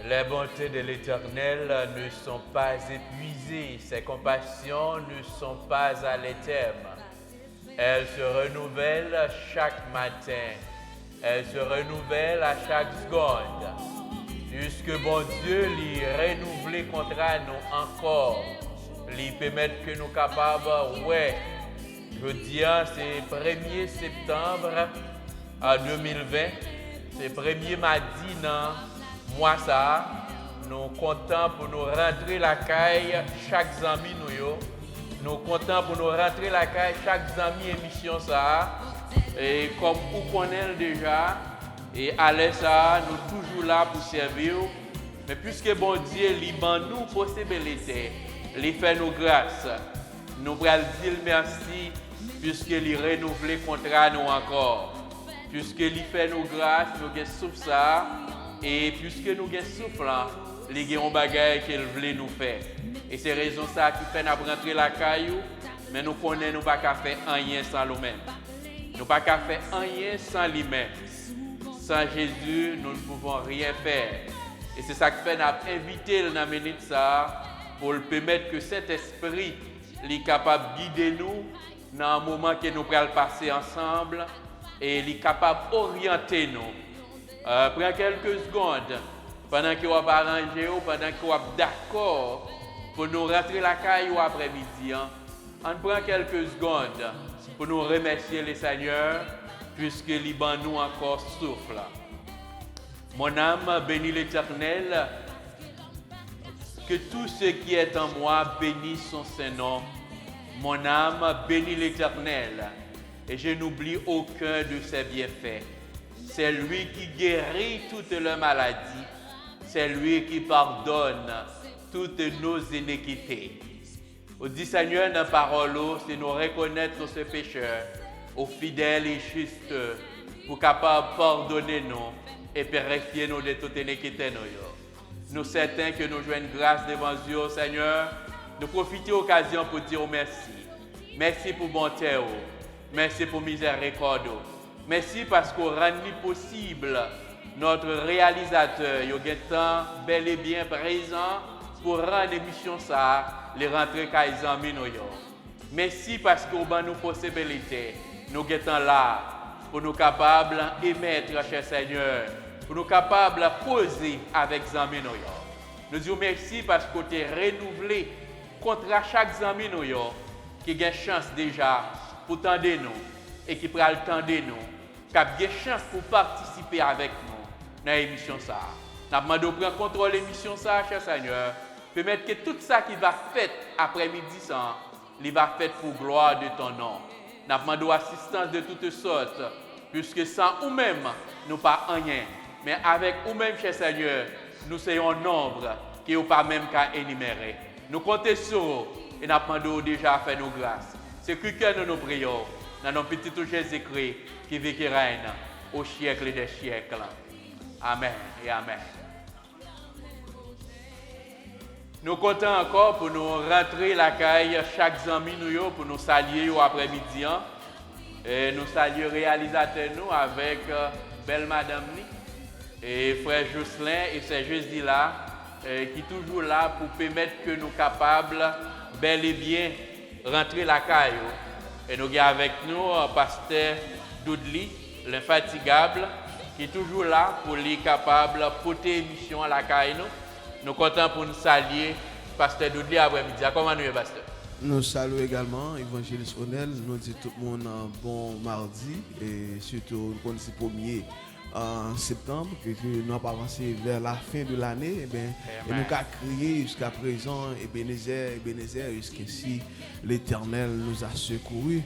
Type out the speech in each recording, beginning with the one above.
Les bontés de l'Éternel ne sont pas épuisées, ses compassions ne sont pas à l'éternel. Elles se renouvellent chaque matin, elles se renouvellent à chaque seconde. Puisque bon Dieu l'y renouvelé contre nous encore, l'y permettre que nous capables, ouais, je dis, c'est 1er septembre 2020, c'est 1er mardi dans mois ça, nous comptons pour nous rentrer la caille chaque ami nous comptons pour nous rentrer la caille chaque ami émission ça, et comme vous connaissez déjà, et à ça, nous toujours là pour servir, mais puisque bon Dieu libère nous possibilité, il fait nous grâce, nous allons dire merci puisqu'il renouvelle contre nous encore. Puisqu'il fait nos grâces, nous avons souffle ça, et puisque nous avons souffle, il y a un bagage qu'il voulait nous faire. Et c'est raison ça qui fait nous rentrer la caillou, mais nous connaissons nous pas qu'à faire rien sans nous-mêmes. Nous pas qu'à faire rien sans lui-même. Sans Jésus, nous ne pouvons rien faire. Et c'est ça qui fait nous inviter dans la minute ça pour le permettre que cet esprit est capable de guider nous dans un moment que nous allons passer ensemble. Et il est capable d'orienter nous. Prends quelques secondes, pendant que vous avez arrangé, pendant que vous êtes d'accord pour nous rentrer la caille après-midi. On prend quelques secondes pour nous remercier le Seigneur, puisqu'il nous encore souffle. Mon âme bénit l'Éternel, que tout ce qui est en moi bénisse son Saint-Nom. Mon âme bénit l'Éternel. Et je n'oublie aucun de ses bienfaits. C'est lui qui guérit toutes les maladies. C'est lui qui pardonne toutes nos iniquités. Au dit Seigneur, dans la parole, c'est nous reconnaître nos pécheurs, aux fidèles et justes, pour capable pardonner nous et purifier nous de toute iniquité. Nous certains que nous jouons grâce devant Dieu, Seigneur, nous profitons de l'occasion pour dire merci. Merci pour bonté. Merci pour miséricorde. Merci parce qu'on rend possible notre réalisateur, il est temps bel et bien présent pour rendre l'émission ça, les rentrer kaizami nous. Merci parce qu'on a nous possibilité, nous sommes là pour nous capables d'émettre, cher Seigneur, pour nous capables de poser avec zami nous. Nous disons merci parce qu'on est renouvelé contre chaque zami nous qui a chance déjà pour tendre nous et qui prend le temps de nous, qui a des chances pour participer avec nous dans l'émission ça. Nous avons demandé de prendre contrôle de l'émission ça, cher Seigneur, permettre que tout ça qui va faire après-midi ça, il va faire pour gloire de ton nom. Nous avons demandé assistance de toutes sortes, puisque sans nous-mêmes, nous pas rien. Mais avec nous-mêmes, cher Seigneur, nous sommes un nombre qui n'est pas même qu'à énumérer. Nous comptons sur vous et nous avons demandé déjà à faire nos grâces. C'est que nous nous prions dans nos petits Jésus-Christ qui vit et règne au siècle des siècles. Amen et amen. Nous comptons encore pour nous rentrer la caille chaque ami nous pour nous saluer après-midi. Et nous saluer réalisateur nous avec belle madame et frère Jocelyn et c'est jeudi là qui est toujours là pour permettre que nous capables bel et bien rentrer la caille. Et nous avons avec nous pasteur Doudli, l'infatigable, qui est toujours là pour les capables de porter émission à la caille. Nous comptons pour nous saluer pasteur Doudli après-midi. Comment nous, pasteur? Nous saluons également Évangéliste Onel. Nous disons tout le monde un bon mardi et surtout nous connaissons le 1er septembre que nous avons avancé vers la fin de l'année. Et nous avons crié jusqu'à présent Ebenezer, jusqu'ici l'Éternel nous a secourus.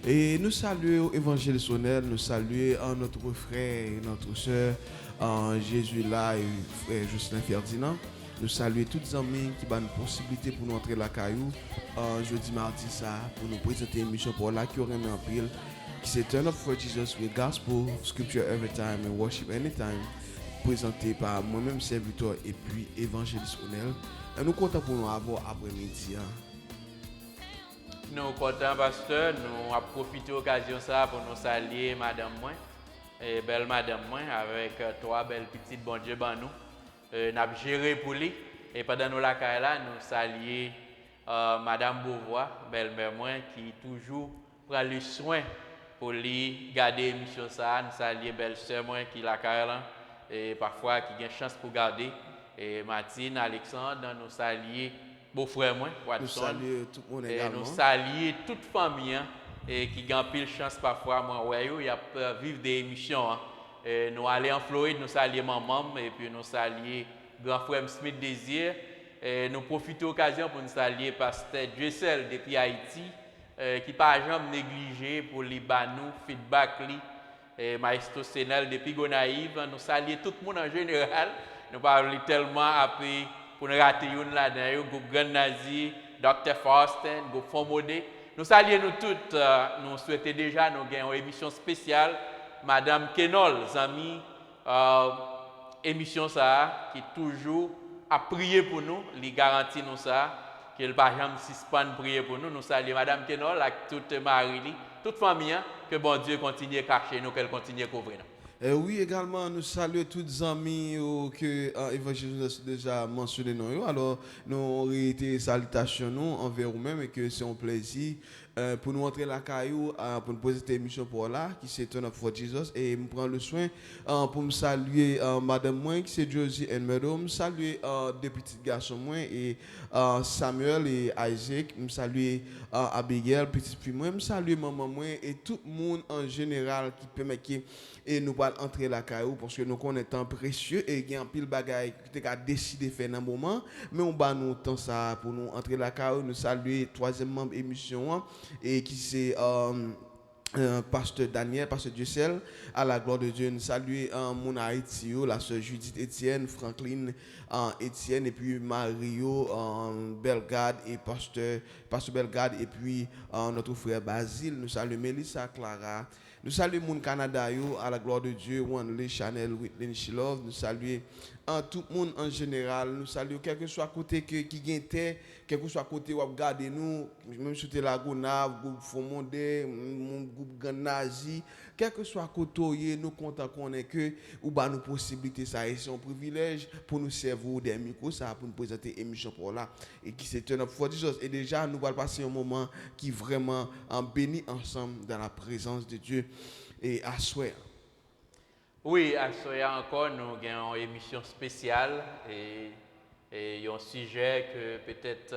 Et nous saluons Évangéliste Onel, nous saluons notre frère et notre soeur Jésus là et frère Justin Ferdinand. Nous saluons tous les amis qui ont une possibilité pour nous entrer la caillou jeudi mardi ça pour nous présenter une émission pour là qui aurait mis en pile qui c'est Turn Up for Jesus with Gospel, Scripture Every Time and Worship Anytime, présenté par moi-même serviteur et puis Évangéliste Onel. Et nous comptons pour nous avoir après-midi. Nous comptons pasteur, nous avons profité de l'occasion ça pour nous saluer madame moi et belle madame moi avec trois belles petites bon Dieu ban nous. n'a géré pour lui. Et pendant nous la là, nous saluons Madame Beauvoir, belle-mère moi, qui toujours prend le soin pour lui garder l'émission ça. Nous saluons belle-sœur moi qui la là, et parfois qui a une chance pour garder. Et Martine, Alexandre, nous saluons beau-frère moi, Watson. Nous saluons tout le monde et également. nous saluons toute famille et qui gagne pile chance parfois moi ouais il y a vivre des émissions hein. Et nous aller en Floride nous saluer maman et puis nous saluer grand frère Smith Désir et nous profiter de l'occasion pour nous saluer pasteur Dressel depuis Haïti qui pas jamais négligé pour les nous feedback li et maestro Senel depuis Gonaïve nous saluer tout le monde en général nous parlons tellement après pour nous rater une là-dedans groupe Grand Nazi Dr. Faustin groupe Fomodé. Nous saluons nous toutes, nous souhaitons déjà nous gagner une émission spéciale. Madame Kenol, amis, émission ça, qui toujours a prié pour nous, les garantit nous ça, qu'elle ne va jamais suspendre prier pour nous. Nous saluons Madame Kenol, avec toute Marie, toute famille, que bon Dieu continue à cacher nous, qu'elle continue à couvrir nous. Oui, également, nous saluons tous les amis que l'évangile a déjà mentionné. Alors, nous réitérons salutations nous envers vous-même et que c'est un plaisir pour nous entrer la caillou, pour nous poser cette émission pour là, qui c'est Turn Up for Jesus. Et me prendre le soin pour me saluer Madame Moin, qui c'est Josie and Meadow, me saluer deux petits garçons moi et Samuel et Isaac, me saluer Abigail, petit puis moi, me saluer maman moi et tout le monde en général qui permet et nous allons entrer la caillou parce que nous connaissons temps précieux et il y a un pile bagaille qui a décidé de faire dans un moment mais on va nous temps ça pour nous entrer la caillou nous saluer troisième membre émission et qui c'est pasteur Daniel, pasteur Dieucel, à la gloire de Dieu, nous saluons mon Haïti, la sœur Judith Etienne, Franklin Etienne, et puis Mario Belgade et pasteur Belgade, et puis notre frère Basile, nous saluons Melissa Clara, nous saluons mon Canada, à la gloire de Dieu, Wanley Chanel, Whitney Shilov, nous saluons tout le monde en général, nous saluons quel que soit côté qui gagne quel que soit côté où regarder nous, même si c'était la Gonave, groupe Fomondé, mon groupe Ganazi, quel que soit côté, nous comptons qu'on est que ou bah nos possibilités ça et c'est un privilège pour nous servir des micros ça pour nous présenter émission pour là et qui c'est Turn Up for Jesus et déjà nous allons passer un moment qui vraiment en béni ensemble dans la présence de Dieu et à souhait. Oui, à souhait encore nous avons une émission spéciale et un sujet que peut-être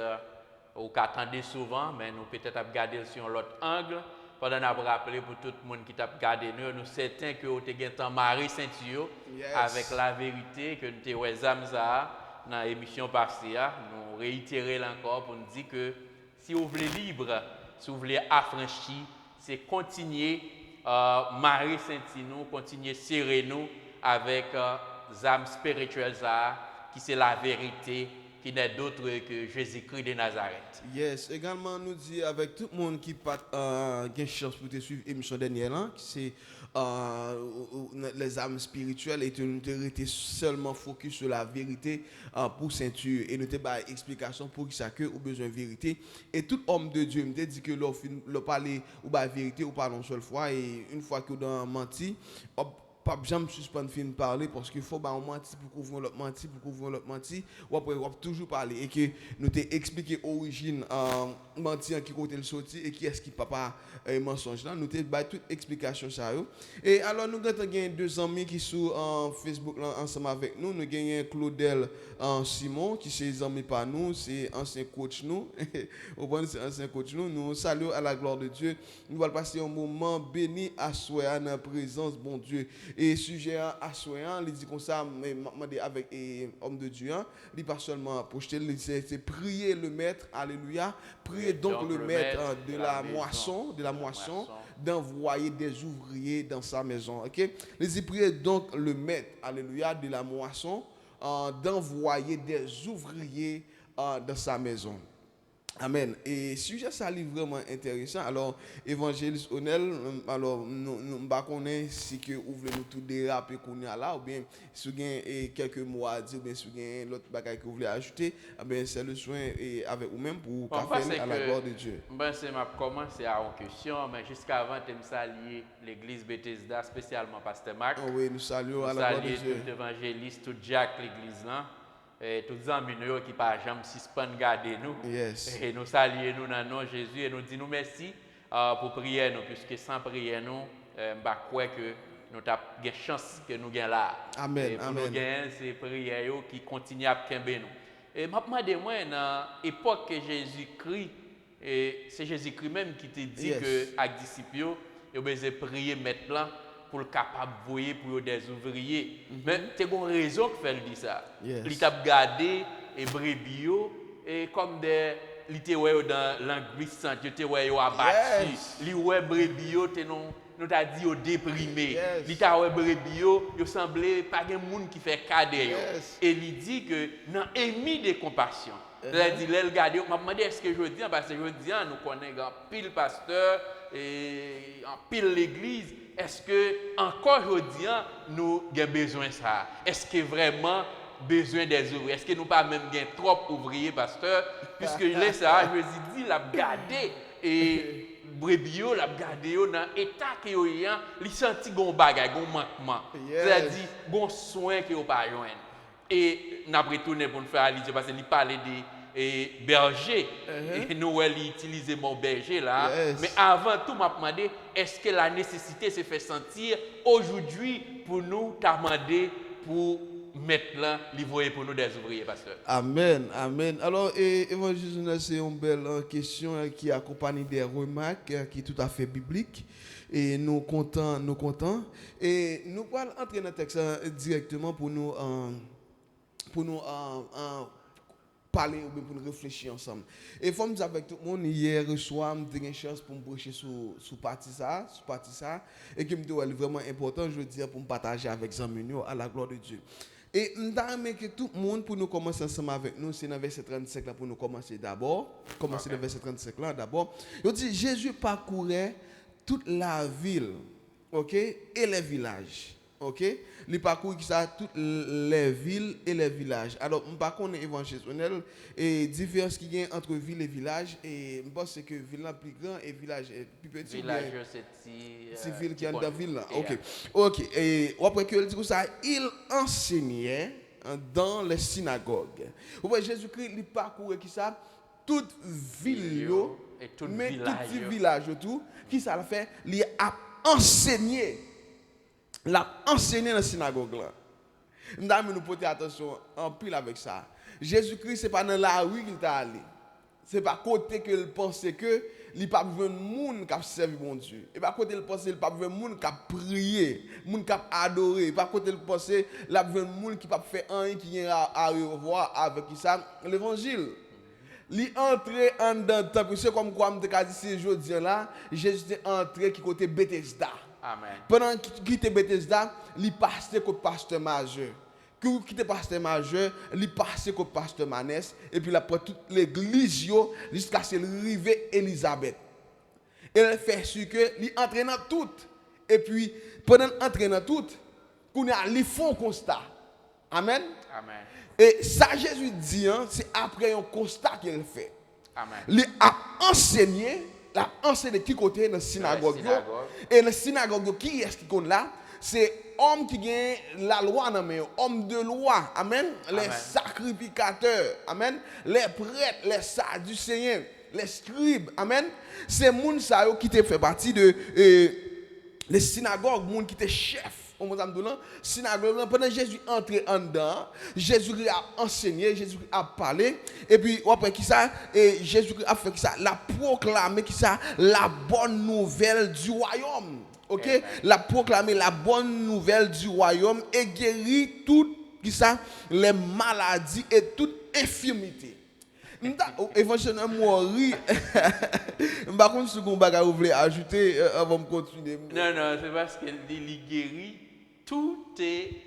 vous attendez souvent, mais nous peut-être regarder sur l'autre angle. Pendant nous rappeler pour tout le monde qui t'a regardé nous certains que vous avez un Marie Saint-Thio avec la vérité que nous avons dans l'émission passée. Nous réitérer encore pour nous dire que si vous voulez libre, si vous voulez affranchi, c'est continuer Marie Saint-Thio, continuer serrer nous avec âmes spirituelles qui c'est la vérité, qui n'est d'autre que Jésus-Christ de Nazareth. Yes, également nous dit avec tout le monde qui a une chance pour te suivre l'émission dernière, qui c'est les âmes spirituelles et nous été seulement focus sur la vérité pour ceinture et nous t'ai pas explication pour qui ça que ou besoin de vérité et tout homme de Dieu me dit que le parler ou la vérité ou pas une seule fois et une fois que dans menti pas jamais suspendre fin parler parce qu'il faut on mentir pour couvrir l'autre menti ou après on toujours parler et que nous t'ai expliqué origine mentir qui côté le sorti et qui est-ce qui papa mensonge là nous t'ai ba toute explication ça yo et alors nous avons deux amis qui sur Facebook là ensemble avec nous gagnons Claudel Simon qui c'est amis par nous c'est ancien coach nous c'est ancien coach nous saluons à la gloire de Dieu nous allons passer un moment béni à soi dans la présence bon Dieu. Et sujet à soin, il dit comme ça, avec homme de Dieu, il pas seulement projeter, c'est prier le maître, alléluia, prier donc le maître de la moisson, d'envoyer des ouvriers dans sa maison, ok? Il dit prier donc le maître, alléluia, de la moisson, d'envoyer des ouvriers dans sa maison. Amen. Et sujet ça est vraiment intéressant. Alors, évangéliste Onel, alors nous pas connaît si que ouvre nous tout déraper qu'on a là ou bien si vous avez quelques mots à dire ou bien si vous avez l'autre bagage que vous voulez ajouter, eh bien c'est le soin et avec vous-même pour Bon, faire à la gloire de Dieu. Ben, c'est ma commencer à une question, mais jusqu'avant, je me saluer l'église Bethesda, spécialement Pasteur Marc. Oh oui, nous saluons à Nous la gloire de saluer Dieu. tout évangéliste, tout Jack l'église là. Et tous les amis qui par jamais suspend garder nous. Yes. Et nous saluons nous dans le nom de Jésus et nous disons merci pour prier nous, puisque sans prier nous, je crois que nous avons une chance que nous gagnons là. Amen. Et pour Amen. nous gagner, c'est prière qui continue à kembe nous. Et je me demande, moi, dans l'époque que Jésus-Christ, et c'est Jésus-Christ même qui te dit Yes. que avec les disciples, ils ont besoin de prier maintenant pour le capable de voyer pour des ouvriers. Mais tu as une raison pour faire ça. Yes. Il t'a gardé et brebis et comme des littéraires dans l'anglissant, tu te ouais abattu. Yes. Li ouais brebis te non nous t'a dit au déprimé. Yes. Li t'a ouais brebis yo semblait pas gen monde qui fait cadet yo. Yes. Et il dit que dans émis de compassion. Il dit là regarder, m'a demandé est-ce que je dis parce que je dis nous connaissons un pile pasteur et en pile l'église. Est-ce que encore aujourd'hui nous avons besoin de ça? Est-ce que vraiment besoin des ouvriers? Est-ce que nous pas même gain trop ouvriers pasteur? Puisque là ça, je dis l'a garder et brebio l'a garder dans état que yo yan, li senti gon bagay, gon manquement. Yes. C'est-à-dire gon soin que yo pas joindre. Et n'a retourné pour nous faire allusion parce qu'il parlait des bergers. Et nous elle utilisé mon berger là. Yes. Mais avant tout m'a demandé est-ce que la nécessité se fait sentir aujourd'hui pour nous demander pour mettre là livrer pour nous des ouvriers pasteur. Amen, amen. Alors, évangéliste, c'est une belle question qui accompagne des remarques qui est tout à fait biblique. Et nous comptons. Et nous allons entrer dans le texte directement pour nous parler ou bien pour nous réfléchir ensemble. Et comme nous avec tout le monde hier soir, j'ai eu une chance pour me prêcher sur partie ça, et qui me dit vraiment important, je veux dire, pour me partager avec Zamunio à la gloire de Dieu. Et nous avons que tout le monde pour nous commencer ensemble avec nous, c'est dans verset 35 là pour nous commencer d'abord. Commencer dans verset 35 là d'abord. Il dit Jésus parcourait toute la ville, OK, et les villages. OK? Il parcourt toutes les villes et les villages. Alors, je ne sais pas si évangéliste et différence qui y a entre ville et village. Et je pense que ville est plus grand et village est plus petit. Village, c'est ville qui est dans la ville là. Yeah. OK. Et après que il dit ça, il enseignait dans les synagogues. Vous voyez, Jésus-Christ, il parcourait qui ça? Toute ville, et tout mais village. tout village autour. Qui ça l'a fait? Il a enseigné. L'a enseigné dans la synagogue là. Nous porter attention en pile avec ça. Jésus-Christ c'est pas dans la rue qu'il est allé. C'est pas côté que il pensait que il pas besoin de monde qui servi bon Dieu. Et pas côté il pensait il pas besoin de monde qui prier, monde qui adorer, pas côté il pensait il a besoin de monde qui pas faire rien qui a à revoir avec ça l'évangile. Li entré en dedans temple, c'est comme quoi me dit c'est jodi là, Jésus est entré qui côté Bethesda. Amen. Pendant qu'il était Bethesda, il passait comme pasteur majeur. Quand il était pasteur majeur, il passait comme pasteur Manès. Et puis, il a pris toute l'église jusqu'à ce qu'il arrive Élisabeth. Et il fait sûr qu'il entre dans tout. Et puis, pendant qu'il entre dans tout, il fait un constat. Amen. Amen. Et ça, Jésus dit, c'est après un constat qu'il fait. Amen. Il a enseigné. La enseigné de qui côté dans la synagogue. Et la synagogue, qui est-ce qui est là? C'est homme qui gagne la loi dans main, homme de loi. Amen. Les sacrificateurs. Amen. Les prêtres, les sadducéens, les scribes. Amen. C'est moun sa yo qui te fait partie de les synagogues, moun qui te chef. Synagogue, pendant Jésus entrait en dedans, Jésus a enseigné, Jésus a parlé, et puis après qui ça, et Jésus a fait qui ça, l'a proclamé qui ça, la bonne nouvelle du royaume. OK? L'a proclamé la bonne nouvelle du royaume et guérit tout qui ça, les maladies et toute infirmité. Éventuellement mourir. Par contre, ce qu'on va ajouter avant de continuer. Non, c'est parce qu'elle dit il guérit toutes les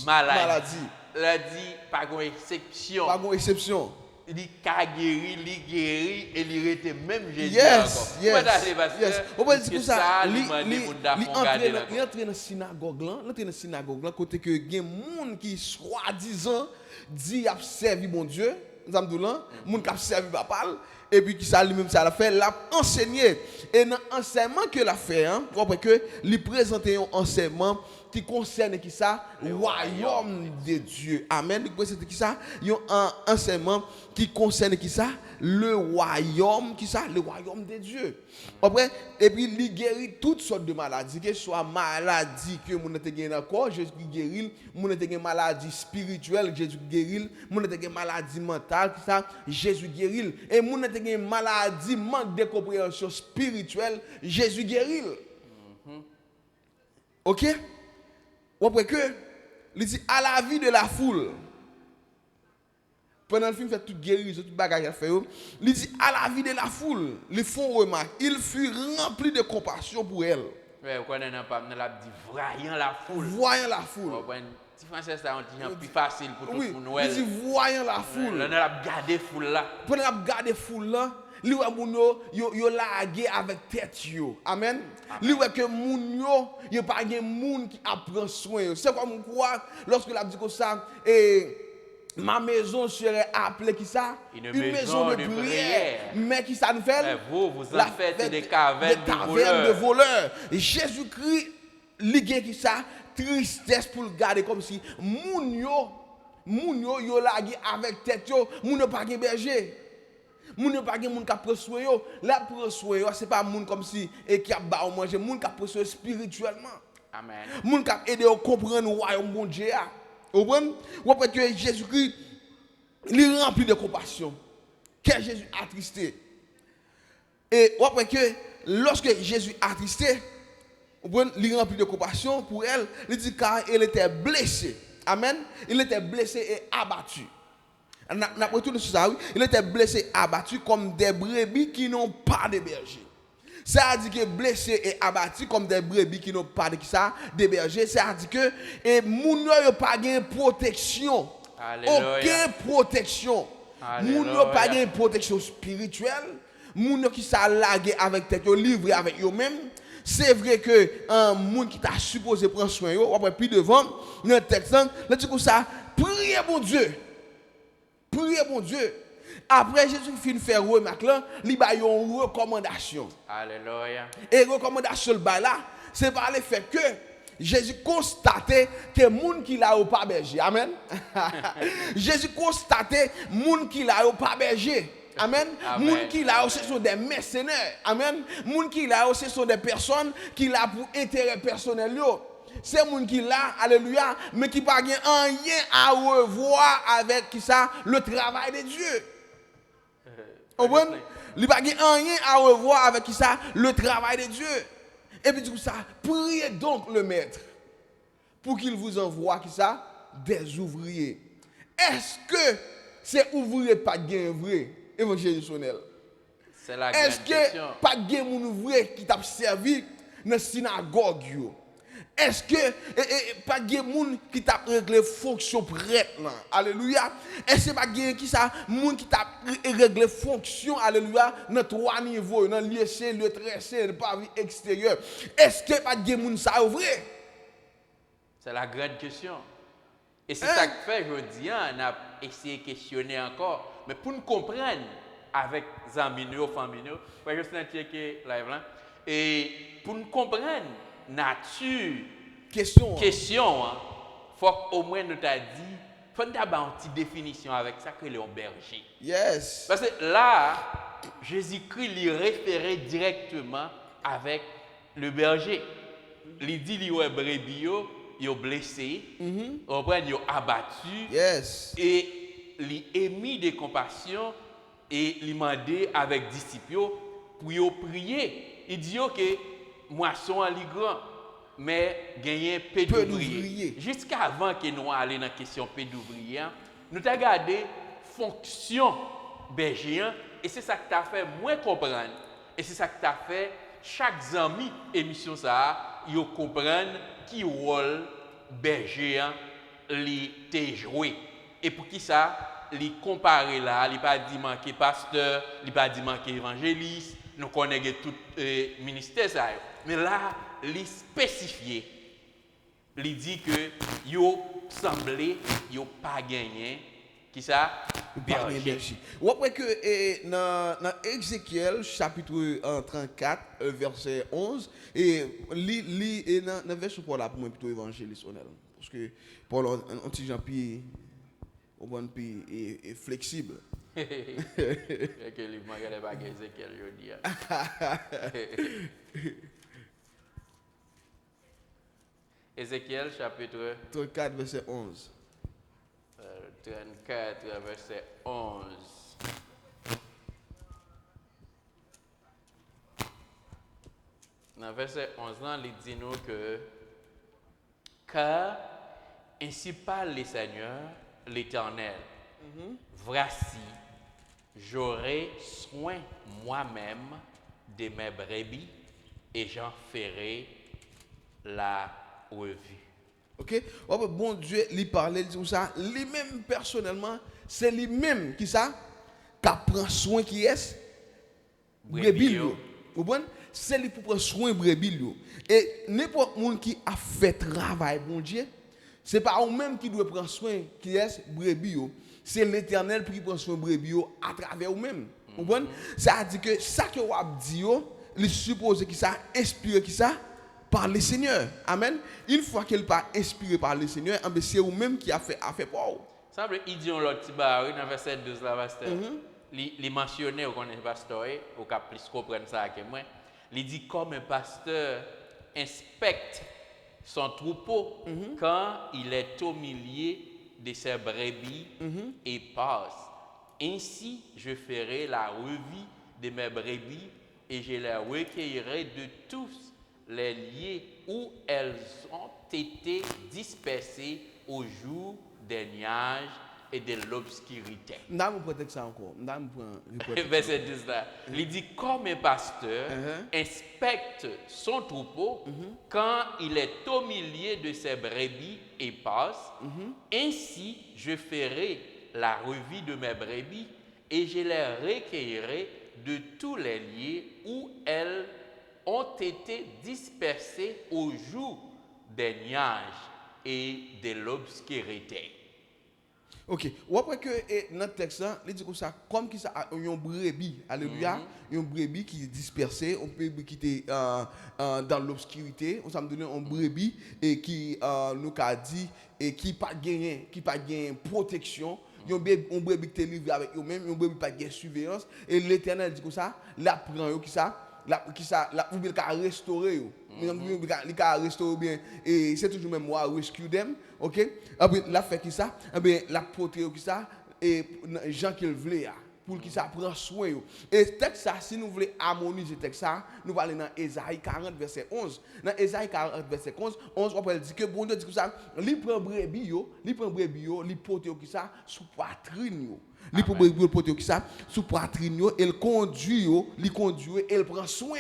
maladies. Elle a dit pas une exception. Pas une exception. il a guéri, et il était même Jésus Yes, encore. yes. On va dire que ça, il entre dans la synagogue là, côté que il y a des gens qui soi-disant dit a servi mon Dieu, zamdoulan, moun qui a servi papa et puis qui ça lui-même ça l'a fait, l'a enseigné et dans l'enseignement que l'a fait hein, vous comprenez que lui présenter un enseignement qui concerne qui ça le royaume de Dieu. Amen. Lui présenter qui ça un enseignement qui concerne qui ça le royaume qui ça le royaume de Dieu. Après et puis il guérit toutes sortes de maladies, que ce soit maladie que mon te gagne encore, Jésus guérit, mon te gagne maladie spirituelle, Jésus guérit, mon te gagne maladie mentale, qui ça Jésus guérit et mon te gagne maladie manque de compréhension spirituelle, Jésus guérit. OK? Après que il dit à la vie de la foule. Pendant le film fait toute guérison, toute bagage à faire. Il dit à la vie de la foule, les font remarque, il fut rempli de compassion pour elle. Ouais, vous connaissez pas, on l'a dit voyant la foule. Voyant la foule. Si français ça un plus facile pour tout le monde. Il dit voyant la foule. On a gardé foule là. Pendant la garder foule là, li wè moun yo lagué avec tête yo. Amen. Li wè que moun yo pas gen moun qui apprend soin. C'est quoi mon croire lorsque l'a dit comme ça et ma maison serait appelée qui ça? Une maison de prière. Mais qui ça nous fait? Mais vous en faites des cavernes de voleurs. Jésus-Christ li gen qui ça? Tristesse pour le garder comme si moun yo lagué avec tête yo, moun yo pas gen berger. Moun yo pa gen moun ka prend soin yo, la prend soin yo, c'est pas moun comme si et qui a ba ou manger, moun ka prend soin spirituellement. Amen. Moun ka aider à comprendre le royaume bon Dieu. Vous comprenez? Ou après que Jésus-Christ il est rempli de compassion. Que Jésus attristé. Et ou après que lorsque Jésus attristé, vous comprenez, il est rempli de compassion pour elle, il dit car elle était blessée. Amen. Il était blessé et abattu. Il était blessé, abattu comme des brebis qui n'ont pas de berger. Ça veut dire que blessé et abattu comme des brebis qui n'ont pas de berger. Ça veut dire que et moun yo pas de protection. Alléluia. Aucune protection. Moun yo pas de protection spirituelle. Moun yo qui sa lagué avec tête yo livré avec eux même. C'est vrai que un monde qui t'a supposé prendre soin yo après puis devant dans le texte là dit comme ça priez mon Dieu. Priez mon Dieu. Après Jésus finit faire remarque là, il ba une recommandation. Alléluia. Et recommandation le ba là, c'est par le fait que Jésus constatait que moun qui là au pas berger. Amen. Jésus constatait moun qui là au pas berger. Amen. Moun qui là ce sont des mercenaires. Amen. Moun qui là ce sont des personnes qui là pour intérêt personnel yo. C'est moun qui là, alléluia, mais qui pas rien à revoir avec qui ça le travail de Dieu. Comprenez? Il pas rien à revoir avec qui ça le travail de Dieu. Et puis du coup ça, priez donc le maître pour qu'il vous envoie qui ça des ouvriers. Est-ce que ces ouvriers pas gain vrai évangélisationnel? C'est la grande question. Est-ce que pas gain moun ouvrier qui t'a servi dans synagogue yo? Est-ce que pas de monde qui t'a réglé fonction prêtre là? Alléluia. Est-ce que pas de qui ça monde qui t'a réglé fonction alléluia dans trois niveaux, dans lieu C, lieu très C, le pavillon extérieur. Est-ce que pas de monde ça vrai? C'est la grande question. Et c'est ça que fait aujourd'hui, on a essayé de questionner encore, mais pour nous comprendre avec Zambino, Famino, je suis checké live là et pour nous comprendre nature question hein, faut au moins nous t'a dit faut d'abord une petite définition avec ça que les berger. Yes. Parce que là Jésus-Christ lui référait directement avec le berger. Il dit il est brebis yo blessé, on prend yo abattu. Yes. Et il émis de compassion et il demandé avec disciples pour yo prier. Il dit que moisson en grand, mais gagner peu d'ouvriers. Jusqu'avant que nous allions dans la question peu d'ouvriers, nous avons regardé fonction berger et c'est ça qui t'a fait moins comprendre. Et c'est ça qui t'a fait chaque ami émission ça, yo comprendre qui rôle berger li te joué. Et pour qui ça il compare là, il pas dit manquer pasteur, il pas dit manquer évangéliste, nous connaissons tout ministère ça. Mais là, il spécifié. Il dit que yo semblé, yo pas gagné. Qui ça? Berger. Ou après que dans Ézéchiel chapitre 34 verset 11 et dans verset pour là pour moi plutôt évangéliste parce que Paul un petit Jean puis au bon puis est flexible. Que le magasin pas Ézéchiel je dis. Ézéchiel chapitre 34 verset 11. 34, verset 11. Dans verset 11, là, il dit nous que car ainsi parle le Seigneur, l'Éternel. Voici, j'aurai soin moi-même de mes brebis et j'en ferai la revue. OK? Bon Dieu, il parlait de ça, lui-même personnellement, c'est lui-même qui ça qui prend soin qui est brebis. Vous comprenez? C'est lui pour prendre soin brebis. Et n'importe monde qui a fait travail bon Dieu, c'est pas vous-même qui doit prendre soin qui est brebis. C'est l'Éternel qui prend soin brebis à travers vous-même. Vous comprenez? Ça dit que ça que vous avez dit, il suppose que ça inspire qui ça par le Seigneur. Amen. Une fois qu'elle pas inspiré par le Seigneur, c'est vous-même qui a fait pour vous. Ça veut dire il dit l'autre petit baril dans verset 12 là pasteur. Il mentionné au connaît pasteur au cap plus comprendre ça que moi. Il dit comme un pasteur inspecte son troupeau quand il est au milieu de ses brebis et passe. Ainsi je ferai la revue de mes brebis et je les recueillerai de tous les lieux où elles ont été dispersées au jour des nuages et de l'obscurité. Ça encore. Verset 10 là. Il dit comme un pasteur inspecte son troupeau quand il est au milieu de ses brebis et passe. Ainsi je ferai la revue de mes brebis et je les recueillerai de tous les lieux où elles ont été dispersés au jour des nuages et de l'obscurité. OK. Ou après que notre texte là, il dit comme ça, comme qui ça un brebis, alléluia, un brebis qui est dispersé, on peut qui était dans l'obscurité, on s'est donné un brebis et qui nous a dit et qui pas gagné protection. Un brebis qui est livré avec eux-mêmes, un brebis pas de surveillance et l'Éternel dit comme ça, la prend qui ça la ou bien restaurer il a restaurer bien et c'est toujours même moi rescue them, OK, après la fait qui ça bien la porter qui ça et gens qu'il voulait pour qui ça prend soin et texte ça si nous voulons harmoniser texte ça nous allons dans Ésaïe 40 verset 11 dans Ésaïe 40 verset 11 on peut dire que bon Dieu dit que ça il prend brebis il porter qui ça sous poitrine il pour porter qui ça sous poitrine il conduit il prend soin.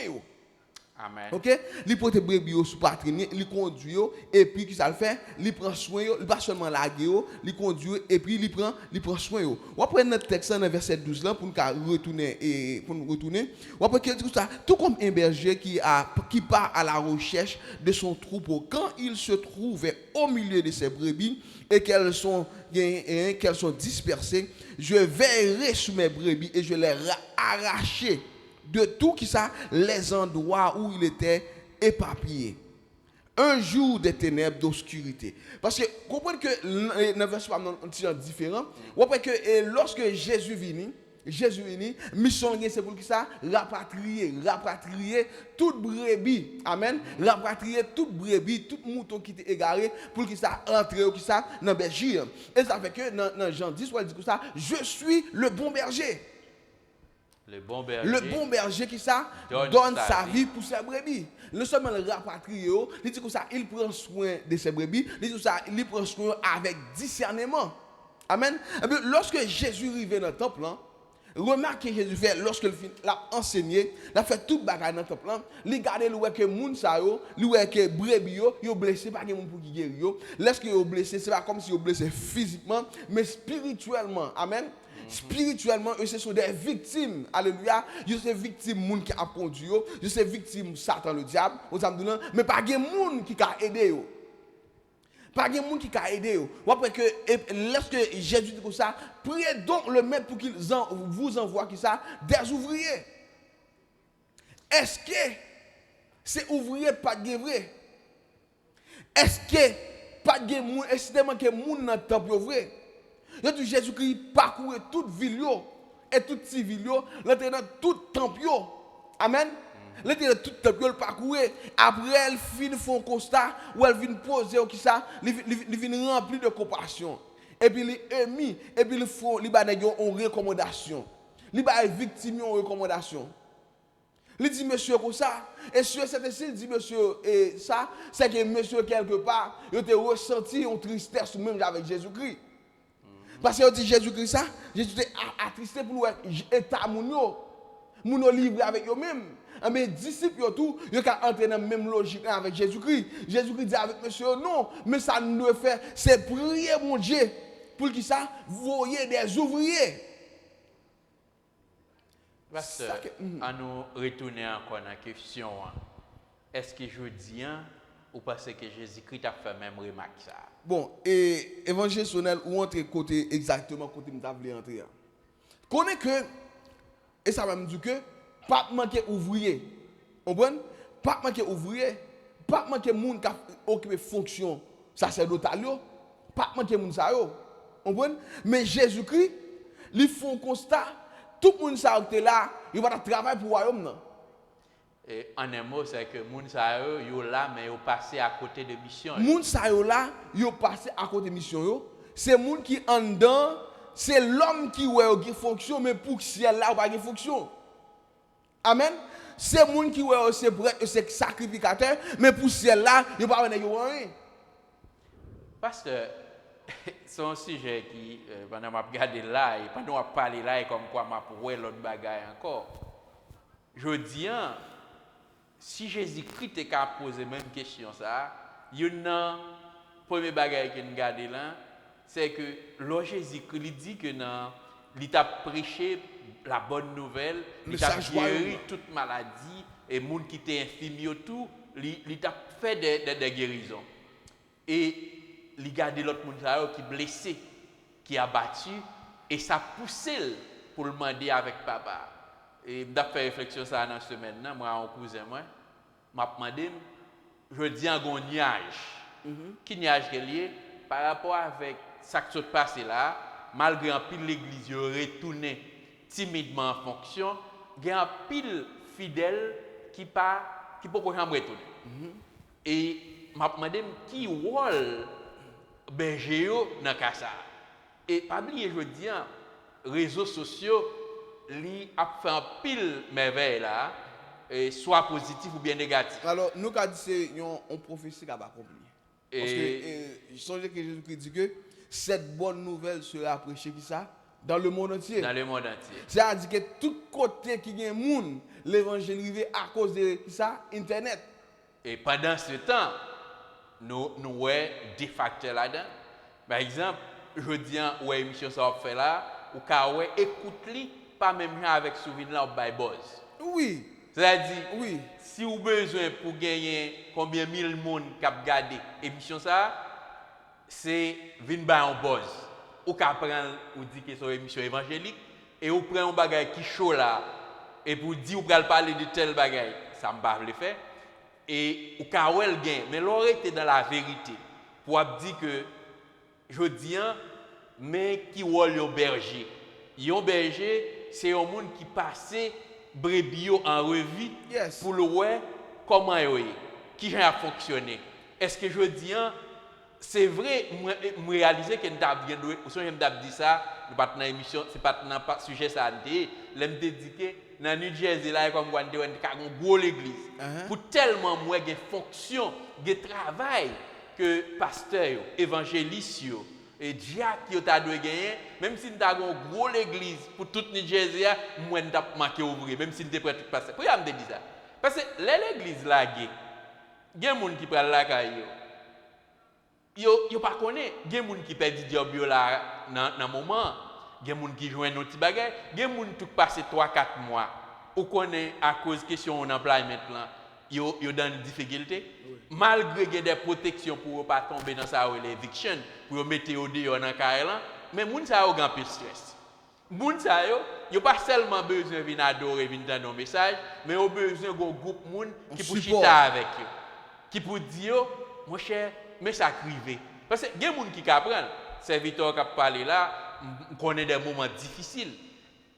Amen. OK, il porte brebis sous poitrine, il conduit et puis qui ça le fait, il prend soin, il pas seulement laguer, il conduit et puis il prend soin. On prend notre texte dans verset 12 là pour nous retourner On prend que tout ça, tout comme un berger qui part à la recherche de son troupeau quand il se trouvait au milieu de ses brebis et qu'elles sont dispersées, je veillerai sur mes brebis et je les arracherai de tout qui ça les endroits où il était éparpillé. Un jour de ténèbres, d'obscurité. Parce que comprenez que dans le verset est différent. Vous comprenez que lorsque Jésus vient, mission c'est pour qui ça rapatrier toute brebis. Amen. Rapatrier toute brebis, tout mouton qui était égaré pour qui ça entrer qui ça dans berger. Et ça fait que dans Jean 10 on dit que ça je suis le bon berger. Le bon berger qui ça donne sa vie pour ses brebis. Non seulement le rapatrier, il dit que ça il prend soin de ses brebis, il dit que ça il prend soin avec discernement. Amen. Et bien, lorsque Jésus arrivait dans le temple, remarquez Jésus fait lorsqu'il l'a enseigné, il a fait tout bagage dans le temple. Il garde le que moun sa yo, le que brebis yo blessé pas que moun pour qui guérir yo. Lorsque yo blessé, c'est pas comme si yo blessé physiquement, mais spirituellement. Amen. Spirituellement, eux sont des victimes. Alléluia. Ils sont victimes moun qui a conduit yo, ils sont victimes Satan le diable, mais pas de moun qui a aidé yo. Pas de monde qui a aidé. Après que lorsque Jésus dit comme ça, priez donc le maître pour qu'il vous envoie qui ça des ouvriers. Est-ce que c'est ouvrier pas de vrai? Est-ce que pas de monde est-ce que monde dans temple vrai? Il dit Jésus-Christ parcourir toute ville et toute petite ville dans tout temple. Amen. Elle était tout le temps parcourir. Après, elle finit font constat ou elle vient poser qui ça, elle vient rempli de compassion. Et puis il est mis et puis il faut il une recommandation. Il va victime une recommandation. Il dit monsieur comme ça et sur cette il dit monsieur et ça c'est que monsieur quelque part il a ressenti une tristesse même avec Jésus-Christ. Parce que dit Jésus-Christ ça, Jésus était attristé pour état moun libre avec eux même. Mais disciples tout, ils ont entré dans la même logique avec Jésus-Christ. Jésus-Christ dit avec monsieur non, mais ça nous doit faire c'est prier mon Dieu pour qui ça voyer des ouvriers. Pasteur, à nous retourner encore dans la question. Est-ce que je dis ou parce que Jésus-Christ a fait même remarque ça? Bon, et évangile Sonel ou entre côté exactement côté me voulais entrer. Connaît que et ça va me dire que pas manquer ouvrier. On comprend? Pas manquer ouvrier, pas manquer monde qui occupe fonction sacerdotal yo, pas manquer monde ça yo. On comprend? Mais Jésus-Christ, ils font constat tout le monde ça qui est là, il va travailler pour le royaume non. Et en un mot, c'est que moun sa yo là mais yo passé à côté de mission. Moun sa yo là, yo passé à côté de mission yo. C'est moun qui en dedans, c'est l'homme qui ouais qui fonction mais pour ciel là pas de fonction. Amen. C'est moun qui ouais c'est prêtre, c'est sacrificateur mais pour ciel là, il pas rien rien. Pasteur, c'est un sujet qui pendant m'a regarder là et pendant m'a parler là et comme quoi m'a pour l'autre bagaille encore. Je dis si Jésus-Christ est capable de poser même question ça, il y a premier bagaille que nous garder là, c'est que le Jésus-Christ dit que il t'a prêché la bonne nouvelle, il t'a guéri toute maladie et monde qui était infirme tout, il t'a fait des guérisons. Et il garde l'autre monde qui est blessé, qui est abattu et ça pousse pour le demander avec papa. Et je fait réflexion ça dans la semaine, moi, un cousin, m'a demandé, je dis un nuage. Qui nuage est lié par rapport avec ça qui se passe là, malgré un pile l'église retourné timidement en fonction, il y a un pile fidèle qui peut pas retourner. Et m'a demandé qui rôle berger dans cas ça. Et pas oublier je dis réseaux sociaux li a fait un pile merveille là, soit positif ou bien négatif. Alors nous qu'a dit c'est une prophétie qui va accomplir. Parce que je songe que Jésus-Christ dit que cette bonne nouvelle sera prêchée qui ça dans le monde entier. Dans le monde entier. C'est-à-dire que tout côté qui gagne monde, l'évangile arrivé à cause de ça internet. Et pendant ce temps, nous ouais des facteurs là-dedans. Par exemple, je dis ouais émission ça va faire là ou ka ouais écoute-li pas même avec souvenir là au by buzz. Oui. C'est-à-dire oui. Si vous avez besoin pour gagner combien mille monde qui a regardé l'émission ça, c'est venir ba un buzz. Ou ka prendre ou dit que c'est une émission évangélique et ou prend un bagage qui chaud là et pour dire ou pral parler de tel bagage, ça me pas le faire et ou ka wel gain mais l'aurait été dans la vérité pour dire que je dis mais qui rôle un berger. Un berger c'est un monde qui passait brebis en revue pour le voir comment qui a fonctionné. Est-ce que je dis c'est vrai me réaliser que nous avons bien ou si je dis ça nous pas dans émission c'est pas dans sujet ça l'aime dédié dans New Jersey là comme on a une gros l'église pour tellement moi gain fonction gain travail que pasteur évangéliste et Jack qui t'a dû gagner, même si nous avons une grosse église pour toute New Jersey, moi nous avons manqué ouvrir, même si nous sommes prêts à tout passer. Pourquoi je me dis ça? Parce que l'église là, il y a des gens qui prennent la caille. Yo pas connaît, il y a des gens qui perdent du job là dans moment, il y a des gens qui jouent nos petits bagages, il y a des gens qui passent 3-4 mois. Ou connaît à cause question d'employment là, yo dans des difficultés. Malgré des protections pour ne pas tomber dans ça l'éviction, pour mettre au dehors dans carré là, mais moun sa yo grand peu stress. Moun sa yo pas seulement besoin de venir adorer, venir dans nos messages, mais yo besoin d'un groupe moun qui pour chita avec eux, qui pour dire mon cher, mais ça crivé. Parce que il y a des gens qui comprennent. Serviteur qui a parlé là, on connaît des moments difficiles.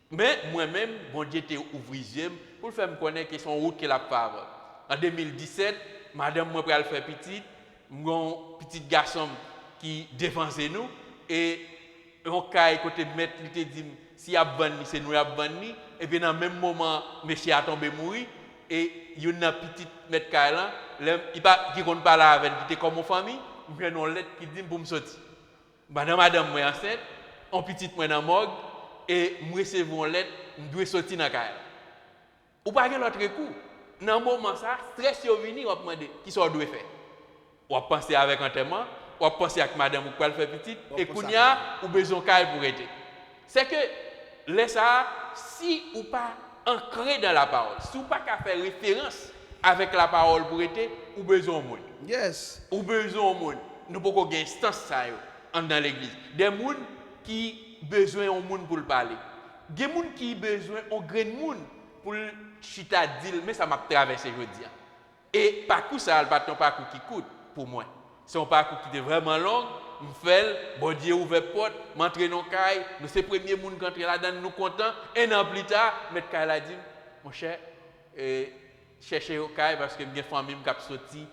Mais moi-même, bon Dieu était ouvrier pour faire me connaître que son route qu'il a fait. En 2017, madame moi pral faire petite, mon petit garçon qui défendait nous et on caille côté maître il te dit si y a banni c'est nous y a banni et puis dans le même moment monsieur a tombé mourir et il y a petit maître caille là il pas qui compte pas là avec qui était comme en famille ou bien une lettre qui dit pour me sortir. Madame moi enceinte, on petite moi dans morgue et moi recevons une lettre, je dois sortir dans caille. Ou pas l'autre coup. Dans le moment ça, stress est venu, on demande qui ça doit faire. On penser avec enterrement, on penser avec madame ou quoi faire petite et kounya ou besoin caille pour aider. C'est que laisse ça si ou pas ancré dans la parole, si ou pas qu'à faire référence avec la parole pour aider ou besoin au monde. Yes. Ou besoin au monde. Nous pouvons gagner instance ça dans l'église. Des gens qui besoin au monde pour le parler. Des gens qui besoin au grand monde pour chita dit mais ça m'a traversé aujourd'hui. Et parcours ça le bâton parcours qui coûte pour moi. C'est un parcours qui est vraiment long, me fait bon Dieu ouvert porte, m'entrer dans caille, nous c'est premier monde qui entre là-dedans nous content. Un an plus tard, maître caille a dit mon cher chercher au caille parce que mes famille me cap sorti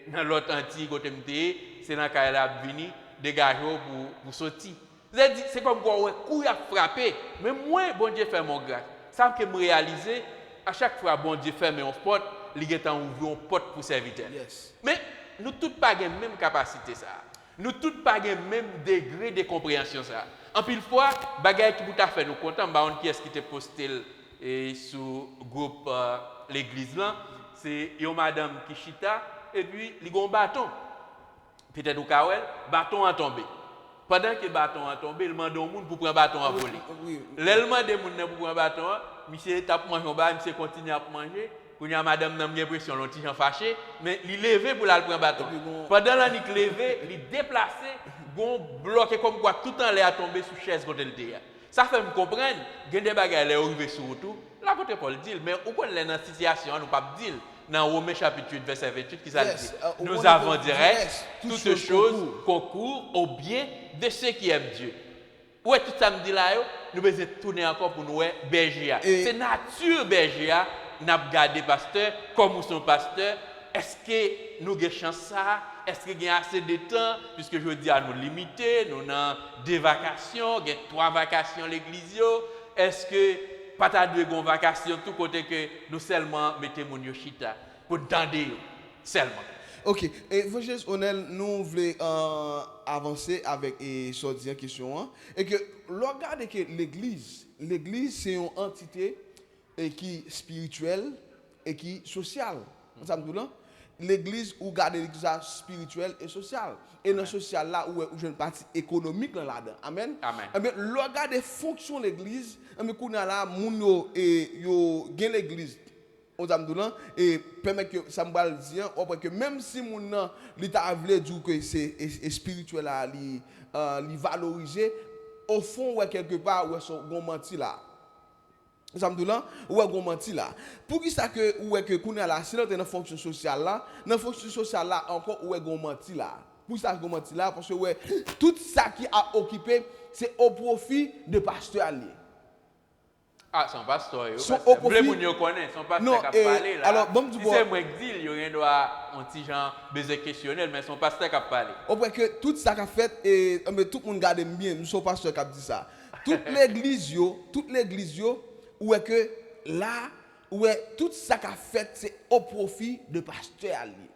dans l'autre anti côté m'té, c'est dans caille là venir dégager pour sortir. C'est comme quoi coup a frappé, mais moi bon Dieu fait mon grâce. Ça que me réaliser à chaque fois bon Dieu ferme une porte, il est en ouvrir une porte pour serviteur. Yes. Mais nous tous pas la même capacité ça. Nous tous pas le même degré de compréhension ça. En pile fois, bagaille qui vous fait nous content, bah on qui est-ce qui te posté sur groupe l'église là, c'est une madame qui chita et puis il a un bâton. Peut-être au Kawel, bâton a tombé. Pendant que le bâton a tombé, il demande au monde pour prendre le bâton à voler. L'élément des gens pour prendre le bâton, monsieur tape manger en bas, monsieur continue à manger. Quand y a madame n'a l'impression l'on t'y fâché, mais il levé pour la prendre le bâton. Pendant la nuit levé, il déplacé, gon bloqué comme quoi tout en l'air tombé sous chaise côté le terre. Ça fait me comprendre, il y a des bagages qui arrivent sur tout. Là côté Paul dit, mais où qu'on est dans cette situation, nous pas dire. Dans Romains chapitre 8 verset 28 qui ça dit nous avons direct toutes choses concourent au bien de ceux qui aiment Dieu. Ouais tout ça me dit là nous besoin tourner encore pour nous berger. C'est nature berger n'a gardé pasteur comme nous sommes pasteur. Est-ce que nous avons chance ça? Est-ce qu'il y a assez de temps puisque je dis à nous limiter, nous avons 2 vacations, il y a 3 vacations l'église. Est-ce que pas ta deux gon vacation tout côté que nous seulement mettez mon yoshita pour tendre seulement. OK, évangéliste Onel nous voulons avancer avec sortir question et que regardez que l'église c'est une entité qui spirituelle et qui sociale. Ça me dit là l'église ou garder l'église spirituelle et sociale et dans social là où j'ai une partie économique là-dedans. Amen. Amen. Mais regarder fonction l'église mais qu'on a là moun yo gain l'église on t'amdoula et permet que ça me dire que même si moun nan li ta voulu dire que c'est spirituel là li valoriser au fond ouais quelque part ouais son gon menti là Samdoula ouais gon menti là pour qui ça que ouais que qu'on a là si dans fonction sociale là encore ouais gon menti là pour ça gon menti là parce que ouais tout ça qui a occupé c'est au profit de pasteur allié. Ah, son pasteur, son au profit. Les gens connaissent, son pasteur qui a parlé là. Alors, bon, si c'est moi qui dis, il y a rien doit un petit genre besoin questionnel, mais son pasteur qui a parlé. Au point que tout ça qu'a fait, mais tout le monde garde bien, son pasteur qui a dit ça. Toute l'église, où est que là, où est tout ça qu'a fait, c'est au profit de pasteur allié.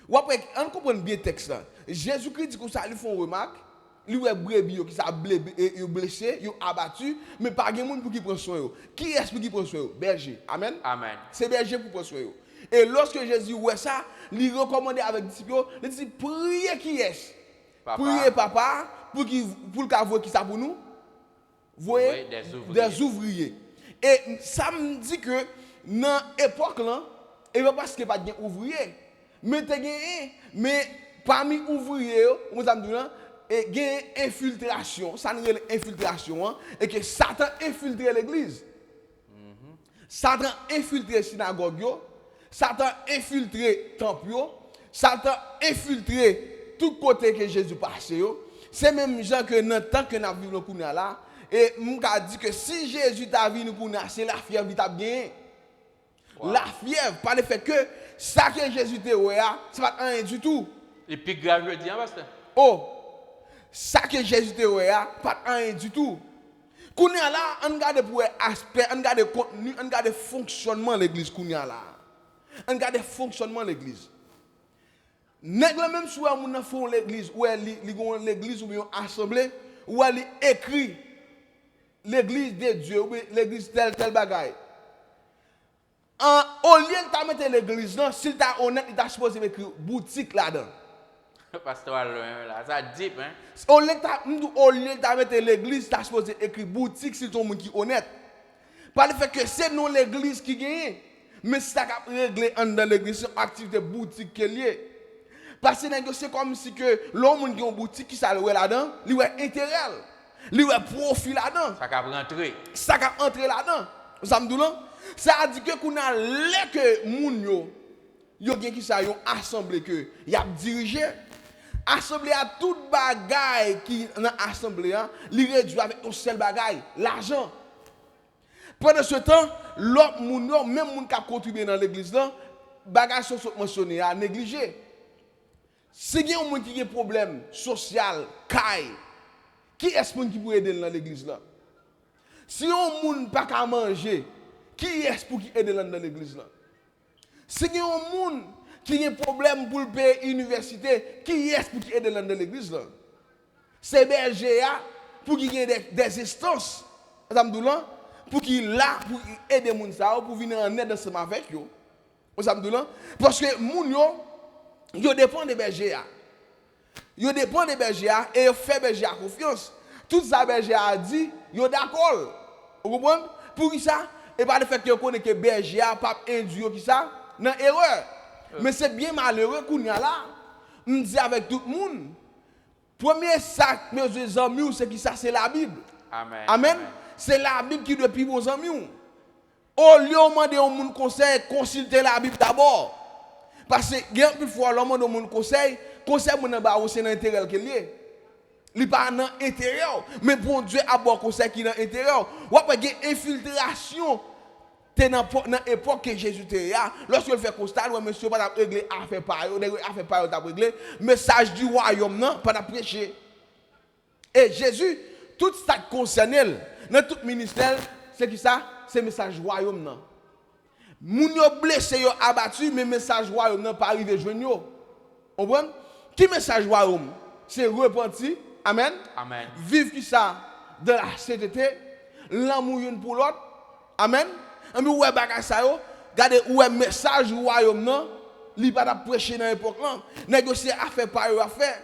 Ou après, on comprend bien le texte là. Jésus-Christ dit que ça lui fait une remarque. lui est brebis qui ça blessé, yo abattu, mais pas gen monde pour qui prend soin yo. Qui est pour qui prend soin yo? Berger. Amen. Amen. C'est berger pour prendre soin yo. Et lorsque Jésus voit ça, il recommandait avec les disciples, il dit priez qui est? Priez papa pour le caveau qui ça pour nous. Voyez des ouvriers. Et ça me dit que dans l'époque là, et pas parce qu'il n'y a pas d'ouvriers, mais parmi ouvriers, on ça me dit là, il y a une infiltration, ça nous dit infiltration, et que Satan infiltré l'église. Satan infiltré la synagogue, Satan infiltré le temple, Satan infiltré tout côté que Jésus passait. C'est même gens que dans le temps que nous vivons là, et m'ka dit que si Jésus t'a venu pour nous, c'est la fièvre qui t'a gagné. Wow. La fièvre, par le fait que ça que Jésus t'a ouais, c'est pas rien du tout. Et puis grave je dis, pasteur. Oh, ça que Jésus t'a ouais, pas rien du tout. Kounya là, on regarde pour aspect, on regarde contenu, on regarde fonctionnement de l'église kounya là. On regarde fonctionnement de l'église. Nèg même si on font l'église ou l'église ou bien assemblée ou elle écrit l'église de Dieu ou l'église tel bagaille. Au lieu de ta mettre l'église là, s'il t'a honnête, il t'a supposé écrire boutique là-dedans. Pasteur là, ça deep hein. Au lieu de ta mettre l'église, t'as supposé écrire boutique si ton monde qui honnête. Par le fait que c'est non l'église qui gagne, mais ça a réglé dans l'église, c'est activité boutique qui est liée. Parce que c'est comme si que l'homme qui a une boutique qui s'alloue là-dedans, il a intérêt, il a profit là-dedans. Ça a rentré. Ça a entré là-dedans. Ça me dit non? Ça a dit que qu'on a l'air que moun yo gen qui ça yo assemblée que y a dirigé assemblée à toute bagaille qui dans assemblée li réduit avec un seul bagaille, l'argent. Pendant ce temps, l'autre moun même moun qui a contribué dans l'église là, bagaille sont mentionné à négliger. Si il y a un monde qui a un problème social, qui est-ce qui peut aider dans l'église là? Si un monde n'a pas qu'à manger, qui est-ce qui peut aider dans l'église là? Si il y a un monde qui a un problème pour payer l'université, qui est-ce qui peut aider dans l'église là? C'est berger pour qu'il y ait des instances, pour qu'il là pour aider les gens, pour venir en aide ensemble avec eux. Parce que les gens yo dépend des bergers. Yo dépend des bergers et yo fait berger confiance. Tout ça berger a dit, yo d'accord. Vous comprenez? Pour qui ça? Et pas le fait que yo connaît que berger pas induit qui ça dans erreur. Mais c'est bien malheureux qu'on y a là. On dit avec tout le monde. Premier sac mes amis c'est qui ça c'est la Bible. Amen. Amen. C'est la Bible qui doit vivre vos amis. Au lieu de demander au monde conseil, consultez la Bible d'abord. Parce que bien plus fois l'homme de mon conseil mon ba c'est dans intérêt qu'il lié. Il pas dans intérieur, mais bon Dieu a bon conseil qui dans intérieur. Ou pas une infiltration dans l'époque que Jésus était là. Lorsque il fait constat, ouais monsieur pas régler affaire pas t'a régler, message du royaume non pas prêcher. Et Jésus tout ça concerne dans tout ministère, c'est qui ça? C'est message royaume non. Moun yo blessé yo abattu mais message royaume n'a pas arrivé joindre yo. On comprend? Qui message royaume? C'est repenti. Amen. Amen. Vivre qui ça dans la sainteté, l'amour une pour l'autre. Amen. Et puis ouais bagay ça yo, regardez ouais message royaume non, li pas prêcher dans l'époque là. Négocier affaire par yo affaire.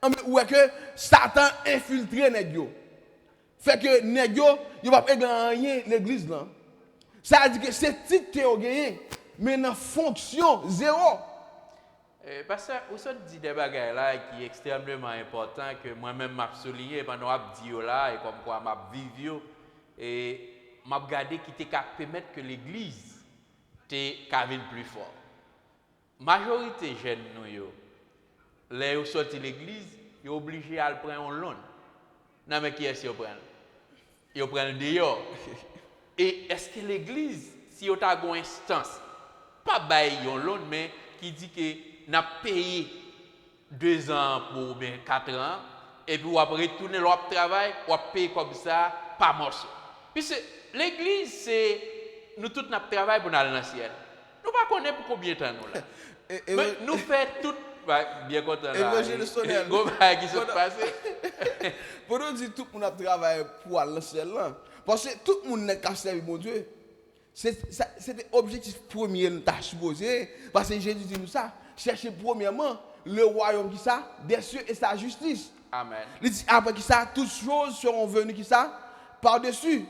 Et puis ouais que Satan infiltré nèg yo. Fait que nèg yo pas rien l'église là. Ça veut dire que c'est titre que vous gagnez, mais dans fonction, zéro. Parce que vous avez dit des bagages là qui est extrêmement important que moi-même m'a souligné pendant que je là et comme quoi m'a vécu et m'a regardé qui était capable de permettre que l'église te vienne plus fort. Majorité jeunes nous yo, les qui sortent de l'église, ils sont obligés à prendre un loan. Non mais qui est-ce qu'ils prennent? Ils prennent dehors. Et est-ce que l'église, si vous avez une instance, pas bailler un loan, mais qui dit que n'a payé 2 ans pour bien 4 ans, et puis vous après retourner l'autre travail, vous payer comme ça, pas morceau. Puisque l'église, c'est nous tous notre travail pour aller dans le ciel. Nous ne connaissons pas pour combien de temps nous là. Mais nous faisons tout, bien content là. Évangile Sonel. Qui s'est passé. Pour nous dire tout le monde a travaillé pour aller là. Parce que tout le monde n'a qu'à servir mon Dieu. C'était l'objectif premier que tu as supposé. Parce que Jésus dit nous ça. Cherchez premièrement le royaume qui ça, des cieux et sa justice. Amen. Il dit après qui ça, toutes choses seront venues qui ça, par-dessus.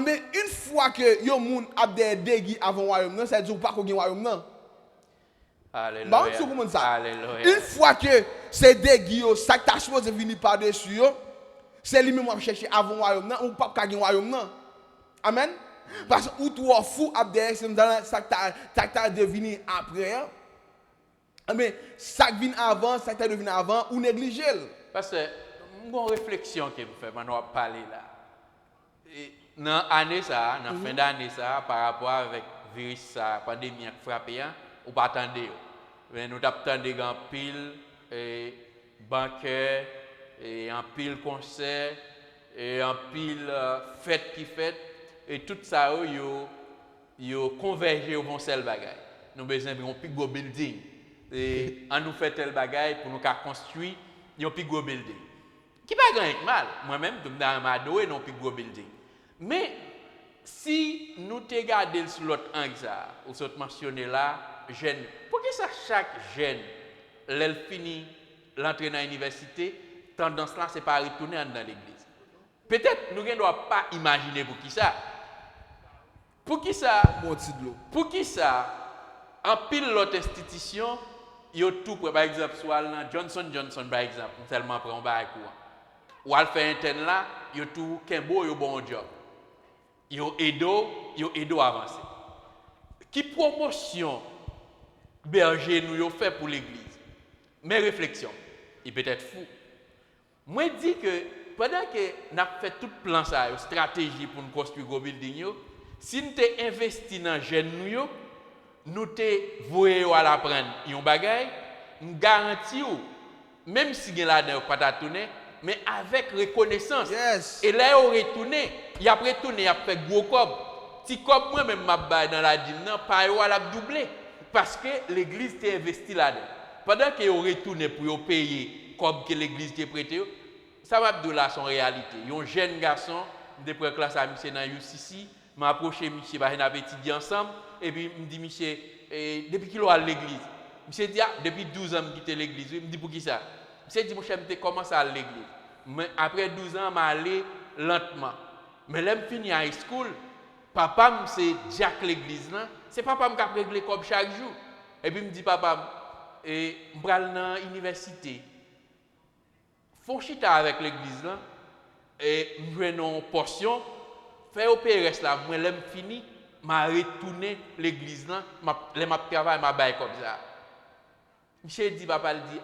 Mais une fois que yon moun a des déguis avant le royaume, ça veut dire pas qu'on a royaume non. Alléluia. Alléluia. Une fois que ces déguis, ça t'a supposé venir par-dessus, c'est lui-même qui chercher avant le royaume, ou pas qu'à gagner le royaume. Amen. Parce que ou toi fou abder c'est dans ça t'a devenu après. Mais ça vient avant, ça t'a devenu avant ou négligé. Parce que une réflexion que vous faites maintenant parler là. Dans l'année ça, dans fin d'année ça par rapport avec virus ça pandémie qui frappé ou pas attendre. Mais nous attendons en pile banquet et en pile concert et en pile fête qui fête et tout ça yo converger au bon seul bagaille. Nous besoin d'un plus gros building et on nous fait tel bagaille pour nous construire un plus gros building. Qui pas grand mal, moi-même dans ma doué non plus gros building. Mais si nous te regardons sur l'autre angle ça ou soit mentionné là jeune, pour que ça chaque jeune l'elle finit l'entrée dans l'université, tendance là c'est pas retourner dans l'église. Peut-être nous ne doit pas imaginer pour qui ça. Pour qui ça? Pour qui ça? En pile l'autre institution, il y a tout par exemple soit Johnson par exemple, tellement prend un bail courant. Ou al fait interne là, il y a tout Kembo yo bon job. Yo edo avancer. Qui promotion berger nous yo fait pour l'église. Mes réflexions, il peut être fou. Moi dis que pendant que n'a fait tout plan ça, stratégie pour nous construire gros building yo, si nous t'ai investi dans jeune nous t'ai voué à l'apprendre un bagay, nous garantit même si gen là dedans pas tourner mais avec reconnaissance. Yes. Et là il retourné, il a retourné, il a fait gros cob. Petit cob moi même m'a bail dans la dîme non pas yo la doubler parce que l'église t'est investi là-dedans. Pendant que yo retourné pour yo payer cob que l'église t'est prêté, ça va de là son réalité. Un jeune garçon de pré classe à monsieur dans UCC m'a approché monsieur va n'a étudier ensemble et puis me dit monsieur depuis qu'il est à l'église. Monsieur dit depuis 12 ans me quitter l'église. Il me dit pour qui ça? Monsieur dit mon cher me commence à l'église. Mais après 12 ans m'a allé lentement. Mais là me fini high school, papa c'est Jack l'église là, c'est papa me cap régler comme chaque jour. Et puis me dit papa et m'bral dans université. Faut chita avec l'église là et m'joindre une portion fait au PRS là, moi l'aime fini, m'a retourné l'église là, m'a travail m'a bail comme ça. Monsieur dit papa dit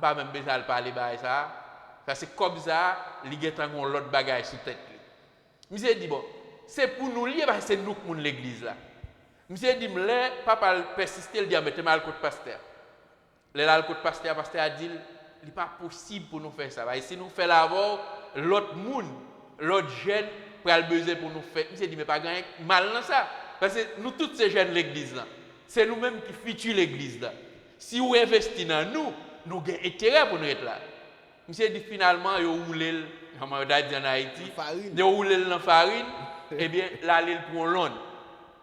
pas même besoin de parler bail ça. Ça c'est comme ça, li gen tan gon l'autre bagage sous tête li. Monsieur dit bon, c'est pour nous lier parce que c'est nous qui l'église là. Monsieur dit m'lè papa persister il dit mettez mal côté pasteur. Le côté pasteur a dit il n'est pas possible pour nous faire ça. Si nous faisons l'avant, l'autre monde, l'autre jeune, pour le besoin pour nous faire. Monsieur dit, mais pas gagner mal dans ça. Parce que nous, tous ces jeunes de l'église là, c'est nous-mêmes qui futur l'église là. Si vous investissez dans nous, nous avons intérêt pour nous être là. Monsieur dit finalement, vous roulez, comme on a dit en Haïti, vous roulez dans la farine, eh bien, là, il prend l'onde.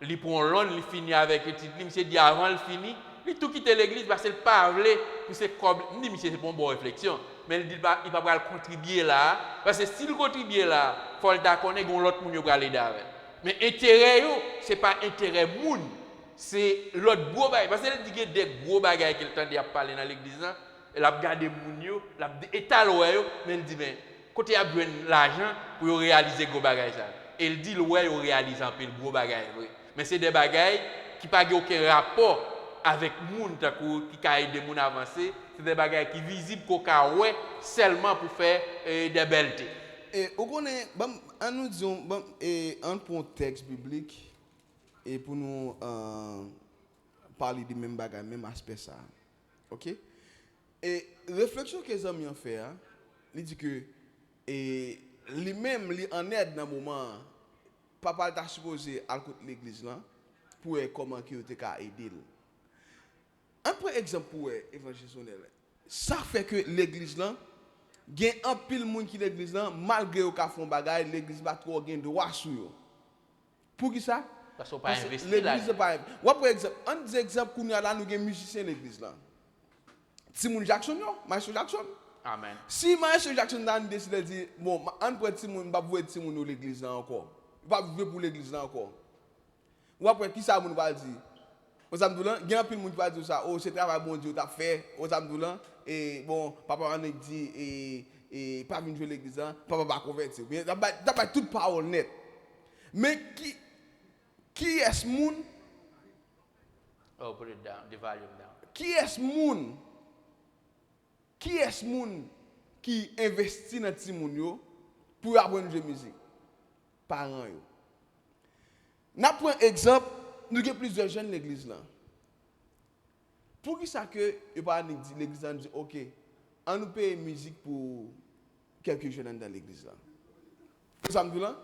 Il prend l'onde, il finit avec le titre. Monsieur dit avant, il finit. Il tout quitter l'église parce qu'il parle pour ses comme il dit monsieur c'est pour une bonne réflexion mais il dit il va pas contribuer là parce que s'il contribue là faut le connaître gon l'autre moun yo pour aller avec mais intérêt yo c'est pas intérêt moun c'est l'autre gros bagage parce qu'il dit que des gros bagages qu'il tande à parler dans l'église là il a regarder moun yo l'a étal yo mais il dit ben côté a besoin l'argent pour réaliser gros bagages ça et il dit ouais yo réalise un peu le gros bagage mais c'est des bagages qui pas aucun rapport avec moun qui a aidé moun avancer, c'est des bagages qui visibles qu'on a ouais seulement pour faire des belletés. Et on connaît en nous disons un point texte biblique et pour nous parler du même bagage, même aspect ça. OK? Et réflexion que les amis ont fait, il dit que et lui-même lui en aide dans moment papa t'a supposé à l'église là pour comment qu'il te ka aider. Un peu exemple pour évangélisationnel. Ça fait que l'église là gen un pile moun qui l'église là malgré au ka font bagay l'église pas trop gen droit sur yo. Pour qui ça? Parce qu'on pas investi là. L'église pas. Ou par exemple, un des exemples qu'on a là nous gen musicien l'église là. Timon Jackson yo, Michael Jackson. Amen. Si Michael Jackson a décidé de dire bon, on prend Timon pas voir Timon dans l'église là encore. Pas vivre pour l'église là encore. Ou après qui ça moun va dire? Aux amdoulan, il y a un peu de monde qui va dire ça. Oh, c'est travail bon Dieu, t'as fait. Aux amdoulan, et bon, papa on a dit, et pas venir jouer l'église, papa va convertir. T'as pas toute parole nette. Mais qui est ce monde? Oh, put it down, the volume down. Qui est ce monde? Qui est ce monde qui investit dans petit monde yo pour apprendre à jouer musique? Parents yo. N'a pris un exemple. Nous avons plusieurs jeunes dans l'église là. Pour qui ça que l'église a dit OK, on nous paye musique pour quelques jeunes dans l'église là. Vous savez là?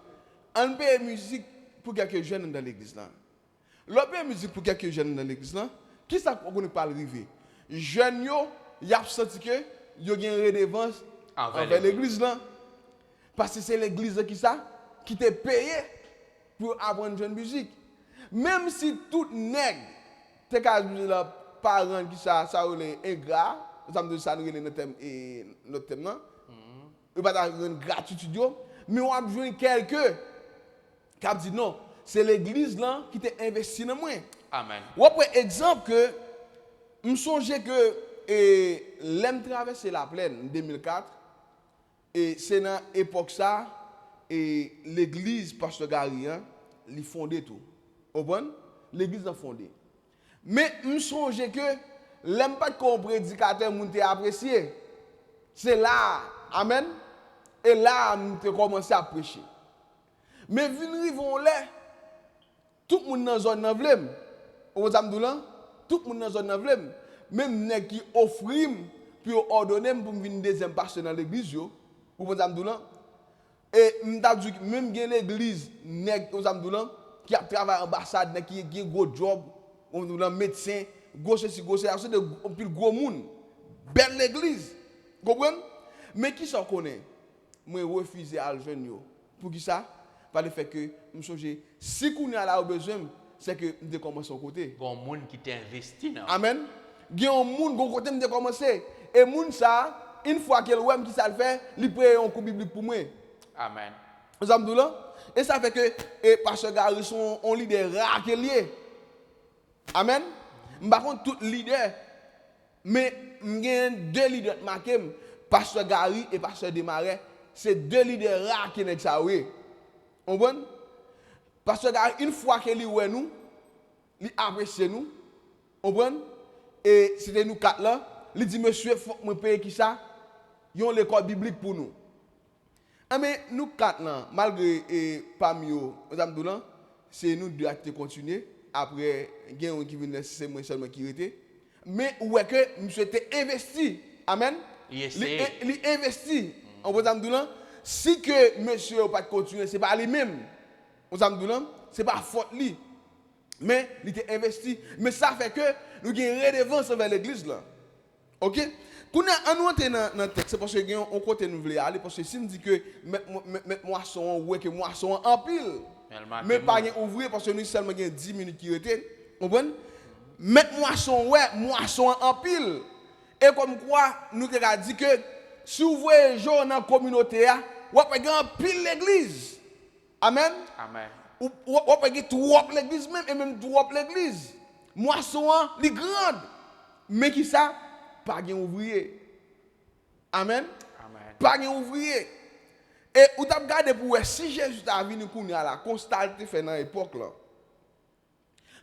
On nous paye musique pour quelques jeunes dans l'église là. L'on paye musique pour quelques jeunes dans l'église là. Qui ça qu'on ne pas arriver? Jeunes yo, y a senti que yo ont une redevance envers l'église là. Parce que c'est l'église qui ça qui t'a payé pour apprendre jeune musique. Même si tout nègre, t'es qu'à dire parents qui ça est ingrat, ça me dit ça nous notre thème là. Il va pas une gratuité, mais on a besoin de quelqu'un qui a dit non, c'est l'église là qui t'a investi dans moi. Amen. Ou après exemple que me songe que l'aime traverser la plaine en 2004 et c'est dans époque ça et l'église pasteur Gary il fondé tout. Au bon, l'église a fondé. Mais je songe que l'aime pas qu'on prédicateur moun te apprécié. C'est là, amen. Et là, nous te commencé à prêcher. Mais vivons là, tout le monde dans zone nan vlem. On zamdoulan, tout le monde dans zone nan vlem. Même nèg qui offrim pour ordonner pour venir deuxième pasteur dans l'église yo, ou zamdoulan. Et m'ta dit même gen l'église nèg zamdoulan qui a travaillé en ambassade, qui a un gros job, on a un médecin, gros ceci, gros ça, c'est de gros monde. Belle l'église. Vous comprenez? Mais qui s'en connaît? Moi, refuser à le jeune. Pour qui ça? Par le fait que, je me songe, si qu'on a là besoin, c'est que je commence son côté. Il y a un monde qui t'investit. Amen. Il y a un monde qui côté de commencer. Et monde ça, une fois qu'il voit qui ça le fait, il prend un coup biblique pour moi. Amen. Vous avez et ça fait que Pasteur Gary sont un leader rare qui est lié. Amen. Par contre, tout leader, mais il y a deux leaders marqués, Pasteur Gary et Pasteur Desmarais, c'est deux leaders rares qui sont ça. Vous comprenez? Pasteur Gary, une fois qu'il est nous, il apprécie nous. Vous comprenez? Et c'était nous quatre là, il dit monsieur, il faut que je paye qui ça? Ils ont l'école biblique pour nous. Mais nous quatre là, malgré parmi eux, c'est nous deux qui continuons. Après, il y a un qui vient c'est moi seulement qui était. Mais où est que monsieur était investi. Amen. Il investi. On vous dire si que monsieur n'a pas continué, c'est pas lui-même. On vous dire c'est pas faute lui. Mais il était investi. Mais ça fait que nous avons une redevance envers l'église là. OK? Quand on entre dans le texte, c'est parce que on côté nous voulons aller, parce que si on dit que moisson, ouais, que moisson en pile, mais pas ouvrier parce que nous seulement 10 minutes qui étaient, vous comprenez? Mettre moisson, ouais, moisson en pile. Et comme quoi, nous avons dit que si vous voyez les gens dans la communauté, vous avez un pile l'église. Amen? Amen. Vous avez trop l'église même, et même trop l'église. Moisson, les grandes. Mais qui ça? Pas de ouvrier. Amen. Amen. Pas de ouvrier. Et vous avez regardé pour si Jésus a venu pour nous à la constate fait dans l'époque là.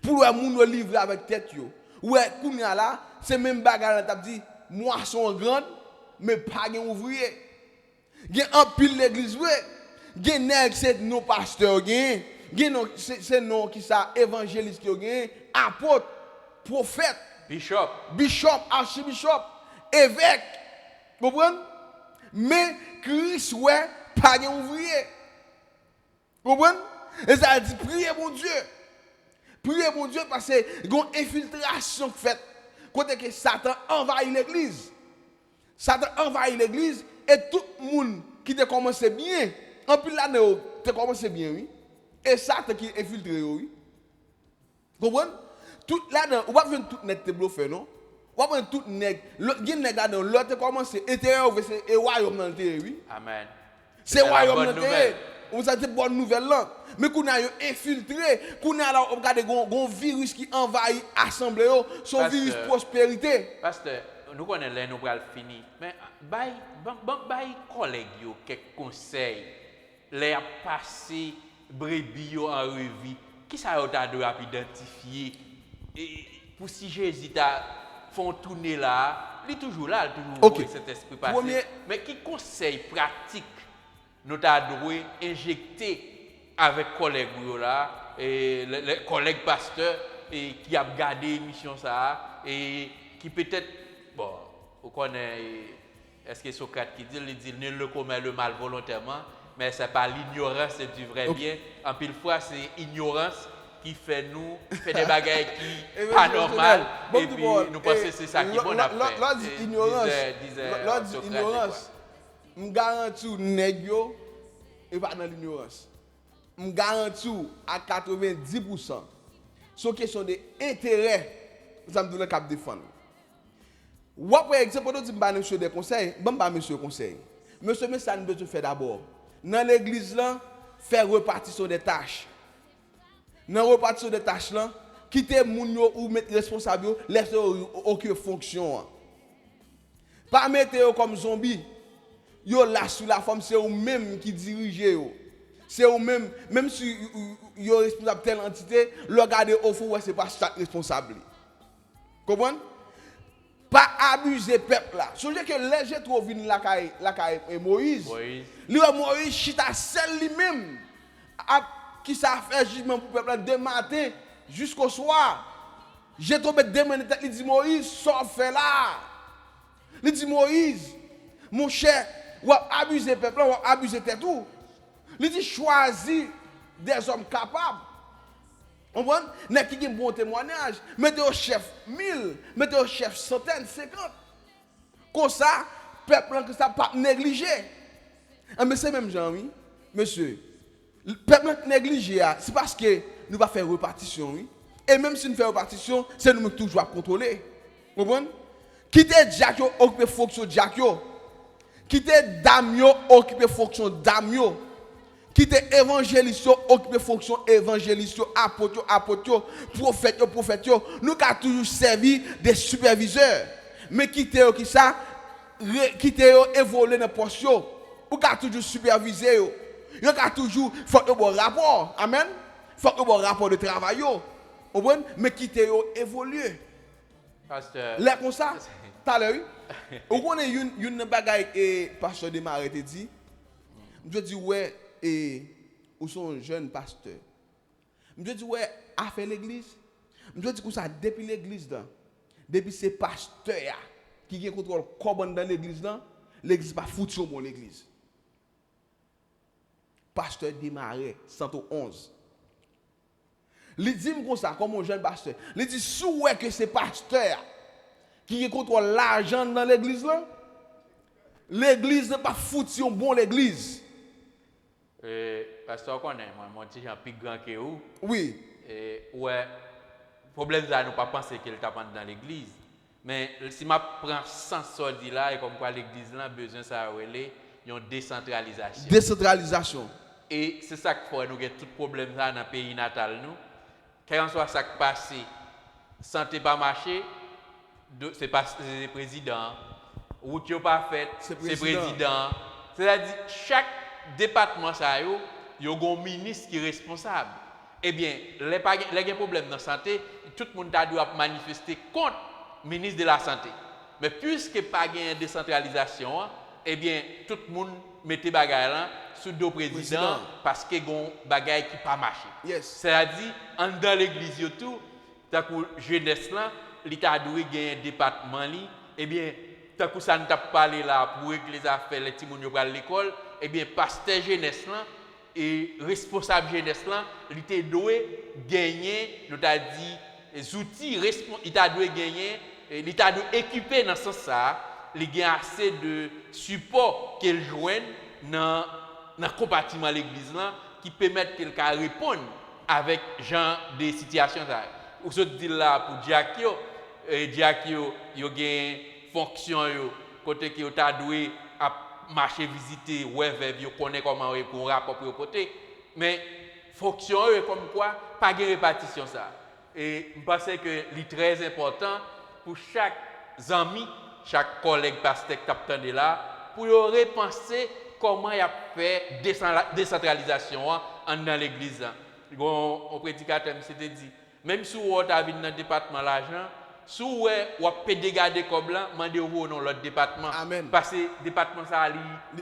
Pour le monde livrer avec tête yo. Ouais, pour nous là, c'est même bagarre t'a dit moisson grande mais pas de ouvrier. Il y a un pile l'église ouais. Il y a nèg c'est nos pasteurs gain. C'est non qui ça évangéliste qui gain, apôtre, prophète. Bishop, archibishop, évêque. Vous comprenez? Mais Christ, ouais, pas d'ouvrier. Vous comprenez? Et ça a dit, priez mon Dieu. Priez mon Dieu parce qu'il y a une infiltration faite. Côté que Satan envahit l'église. Satan envahit l'église et tout le monde qui te commencé bien, en plus l'année, te commencé bien, oui. Et ça, qui est infiltré, oui. Comprenez? Tout là-dedans, on va venir tout net te bluffer, non? On va venir tout net. Il y a l'autre commencé, intérieur, et royaume dans le terrain, oui. Amen. C'est royaume dans le terrain. On a des bonnes nouvelles là. Mais qu'on a infiltré, qu'on a là, on regarde un virus qui envahit l'assemblée, son virus prospérité. Pasteur, nous connaissons les nous pour finir. Mais, bye, collègues, quelques conseils. Les passer brebis en revue. Qui ça a dû identifier? Et pour si Jésus font tourner là, il est toujours là, toujours cet esprit passé. Mais qui conseil pratique nous avons dû injecter avec les collègues là, et les collègues pasteurs et qui ont gardé l'émission ça et qui peut-être, bon, vous connaissez, est-ce que Socrate qui dit ne le commet le mal volontairement, mais ce n'est pas l'ignorance du vrai bien. En pile fois, c'est l'ignorance qui fait des bagailles qui pas normales et puis nous pensons que c'est ça qui est bon à faire. Là, ignorance, je garantis nèg yo et pas dans l'ignorance. Je garantis à 90%. C'est question d'intérêt, ça me donne le cap défendre. Ou par exemple, on dit que monsieur des conseils, je ne monsieur conseil. Monsieur, mais ça ne peut faire d'abord. Dans l'église là, faire répartition des tâches. Dans la répartition des tâches là, quitter moun yo ou mettre responsable yo, laisser aucune fonction. Pas mettre yo comme zombie. Yo là sous la forme, c'est eux même qui dirigent yo. C'est eux même si yo responsable telle entité, le regarder au fond, c'est pas chaque responsable. Comprenez? Pas abuser peuple là. Songez que les gens trop vinn la caille Moïse. Moïse chita seul lui-même qui ça fait jugement pour peuple de matin jusqu'au soir. J'ai tombé demain tête, il dit Moïse, sors fait là. Il dit Moïse, mon cher, ou abuser peuple, ou abuser tout. Il dit choisis des hommes capables. On voit, n'est qui a un bon témoignage, mettez au chef 1000, mettez au chef centaines, 50. Comme ça, peuple que ça pas négligé. Mais c'est même genre, oui, monsieur. Le peuple négligé, c'est parce que nous va faire répartition, oui. Et même si nous faisons répartition, c'est nous toujours à contrôler. Vous comprenez? Quittez Diakyo, occuper fonction Diakyo. Quittez Damio, occuper fonction Damio. Quittez évangéliste, occuper fonction évangéliste, apôtre, prophète. Nous avons toujours servi des superviseurs. Mais quittez qui ça, quittez évoluer dans le poste. Vous avez toujours superviser. Vous avez toujours fait un bon rapport. Amen. Faut un bon rapport de travail. Mais quittez évoluer. Pasteur. Là comme ça, tout à l'heure, vous connaissez une bagaille et pasteur Desmarais te dit. Je dis ouais et ou sont jeune pasteur. Je dis ouais a fait l'église. Je dis que ça depuis l'église là. Depuis ces pasteurs qui contrôlent comment dans l'église là, l'église pas foutu au bon l'église. Pasteur Desmarais 111. Il dit comme ça, comme un jeune pasteur. Il dit, si vous que c'est pasteur qui contrôle l'argent dans l'église, l'église n'est pas foutu bon l'église. Pasteur, connaît, mon petit Jean plus grand que vous. Oui. Ouais, le problème, c'est ne pas penser qu'il tape dans l'église. Mais si je prends 100 soldes là, et comme quoi l'église a besoin de une décentralisation. Décentralisation. Et c'est ça qu'il faut nous avons tout problème dans le pays natal. Quel que soit ce qui passe, santé pas marché, c'est le président. Route n'est pas faite, c'est le président. C'est-à-dire chaque département, il y a un ministre qui est responsable. Eh bien, les problèmes dans la santé, tout le monde doit manifester contre le ministre de la Santé. Mais puisque pas de décentralisation, eh bien, tout le monde met des bagages sous deux présidents parce que gon bagaille qui pas marché. Yes. C'est-à-dire dans l'église tout, tant que jeunesse là, l'état doit gagner un département li, eh bien tant que ça ne t'a parlé là pour régler les affaires les petits moun yo à l'école, eh bien pasteur jeunesse là et responsable jeunesse là, l'état doit gagner, nous t'a dit les outils il t'a doit gagner, l'état doit équiper dans ce sens ça il y a assez de support qu'elle joigne dans le compartiment de l'église là qui permettent qu'elle répondre avec genre des situations ça. Ou se dit là pour Diakio yo gain fonction yo côté qui t'a doué à marcher visiter ouais yo connaît comment pour rapport pour côté mais fonction comme quoi pas de répartition ça. Et je pense que c'est très important pour chaque ami, chaque collègue pasteur qui est là, pour repenser comment il a fait décentralisation dans l'église. Un prédicateur s'était dit, même si vous avez dans le département de l'argent, si vous avez dégarder comme là, demandez-vous dans l'autre département. Amen. Parce que le département, ça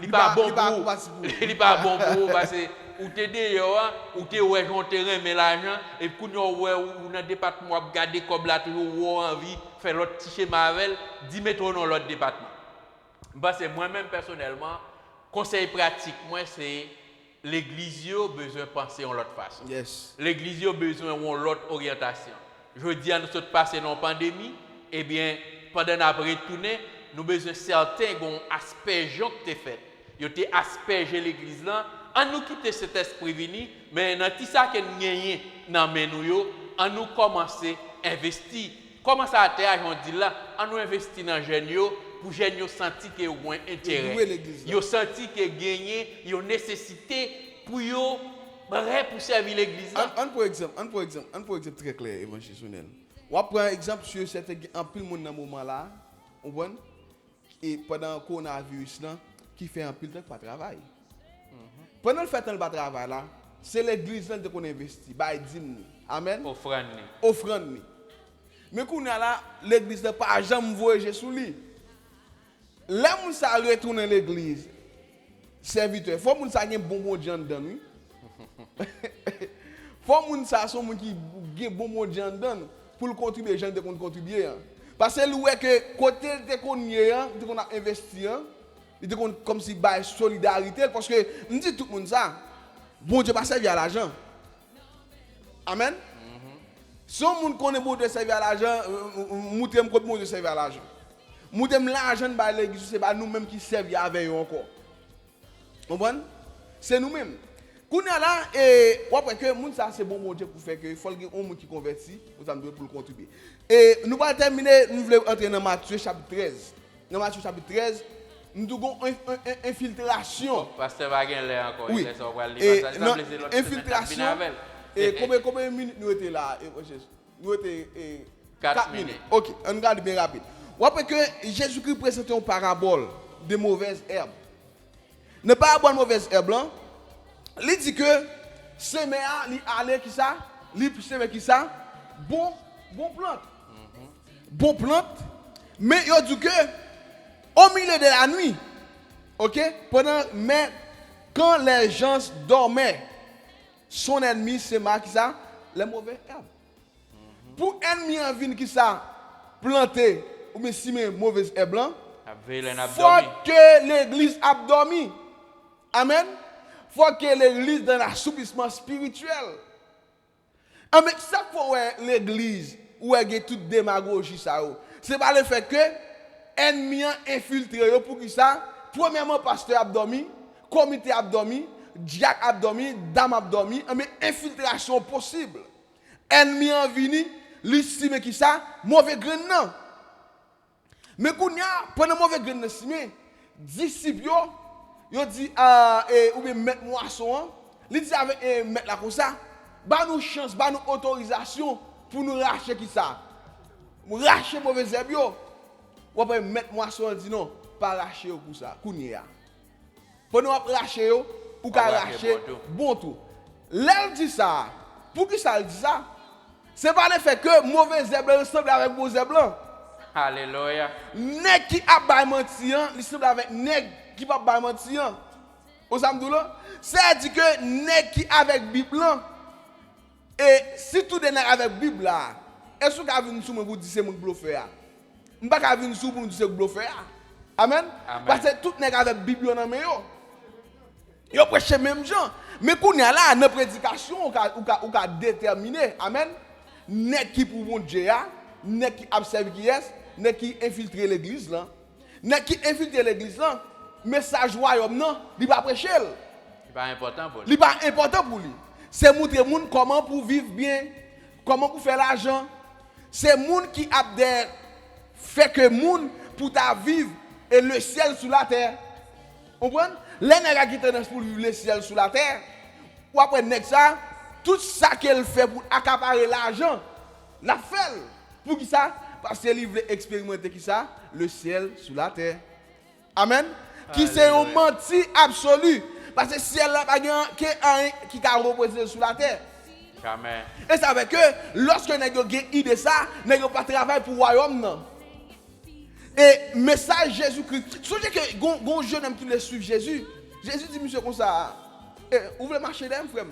n'est pas bon pour vous. Il n'est pas bon pour vous parce que ou t'aider ou t'es ouais un terrain mais l'argent et puis ou dans le département vous garder comme là toujours envie faire l'autre petit schéma avec 10 mètres dans l'autre département. Parce que moi-même personnellement conseil pratique moi c'est l'église a besoin de penser en l'autre façon. Yes. L'église a besoin de l'autre orientation. Je dis à nous sommes passés dans la pandémie, eh bien, pendant après retourner, nous avons besoin de certains aspects qui ont été faits. Ils ont aspergé l'église là. On nous quitter cet esprit vini, mais dans tout ça que nous gagnons dans nous, on nous commencer à investir. Comment ça a été dit là, on nous investir dans les jeunes pour les jeunes sentir qu'ils ont un intérêt. Ils ont senti qu'ils gagné, ils ont nécessité pour servir l'église. Un pour exemple très clair évangélique. On prend un exemple sur cet en pile monde dans moment là, on voit et pendant le coronavirus là qui fait un pile de pas travail. Pendant le fait de pas travail là, c'est l'église là qu'on investit, bah dîme. Amen. Offrande. Mais qu'on a là l'église là pas jamais voyager sous lui. Là moun ça retourner l'église. Serviteur, faut moun ça gen bon Dieu dedans lui. Faut moun ça son moun qui gen bon Dieu dedans pour contribuer gens de contribuer. Parce que lui que côté de qu'on a investi il est comme si by solidarité parce que on dit tout le monde ça bon Dieu pas servir à l'argent. Amen. Si on monde connaît bon Dieu servir à l'argent moutem comme bon Dieu servir à l'argent. Moutem l'argent by l'église c'est pas nous mêmes qui servent avec eux encore. Comprendre? C'est nous mêmes. Qu'on a là et après que monde ça c'est bon Dieu pour faire que il faut que on monde qui converti pour le contribuer. Et nous va terminer nous voulons entrer dans Matthieu chapitre 13. Dans Matthieu chapitre 13 nous avons une infiltration. Pasteur Wagen là encore. Oui. Infiltration. Et combien de minutes nous étions là? Nous étions 4 minutes. Ok, on regarde bien rapide. Après que Jésus-Christ présentait une parabole de mauvaises herbes. Ne pas avoir mauvaise herbe, il dit que semer il aller qui ça, il semer qui ça, bon plante. Bon plante, mais il dit que au milieu de la nuit, OK, mais quand les gens dormaient, son ennemi sema qui ça, les mauvaises herbes. Pour ennemi en vin qui ça planter ou bien semer mauvaise herbe blanc, faut que l'église a dormi. Amen. Faut que l'église dans l'assoupissement spirituel. Mais ça faut l'église où il y a toute démagogie ça. C'est pas le fait que ennemi infiltré pour qui ça. Premièrement pasteur a dormi, comité a dormi, diacre a dormi, dame a dormi, mais infiltration possible. Ennemi en vini, l'estime qui ça, mauvais grain non. Mais quand pendant mauvais grain non, disciples yo dit ou bien mettre moisson, il dit avec mettre la comme ça, ba nous chance, ba nous autorisation pour nous racheter qui ça. Racheter mauvais herbe yo. Ou après mettre moisson dit non, pas racheter pour ça, kounya. Pendant racheter yo, ou ka racheter bon tout. L'elle dit ça, pour qui ça dit ça? C'est pas le fait que mauvais herbe ressemble avec beau herbe blanc. Alléluia. Nèg qui a ba mentir, il semble avec nèg qui pas ba mentir. Au samedi là, ça dit que nèg qui avec Bible là et si tout nèg avec Bible là, est-ce que vous venir sous moi pour dire c'est mon bluffeur? On pas ka venir sous pour nous dire c'est bluffeur. Amen. Parce que tout nèg avec Bible dans main yo. Yo prêche même gens. Mais qu'on y a là dans prédication ou ka déterminer. Amen. Nèg qui pour mon Dieu, nèg qui observe qui est, nèg qui infiltrer l'église là. Nèg qui infiltre l'église là, message royaume non, il pas prêcher. C'est pas important pour lui. Il pas important pour lui. C'est montrer moun comment pour vivre bien, comment pour faire l'argent. C'est moun qui a fait que moun pour ta vivre et le ciel sous la terre. Vous comprenez? Les nègres qui tendance pour vivre le ciel sous la terre. Ou après nèg ça, tout ça qu'elle fait pour accaparer l'argent, la fait. Pour qui ça? Parce qu'elle veut expérimenter qui ça? Le ciel sous la terre. Amen. Qui c'est un menti absolu. Parce que le ciel là pas qui a reposé sous la terre. Jamais. Et ça veut que lorsque nèg yo gen idée ça, nèg yo pas travail pour royaume non. Et message Jésus-Christ. Songez que gon jeune homme qui le suivre Jésus. Jésus dit monsieur comme ça, ouvrez le marché d'un frère.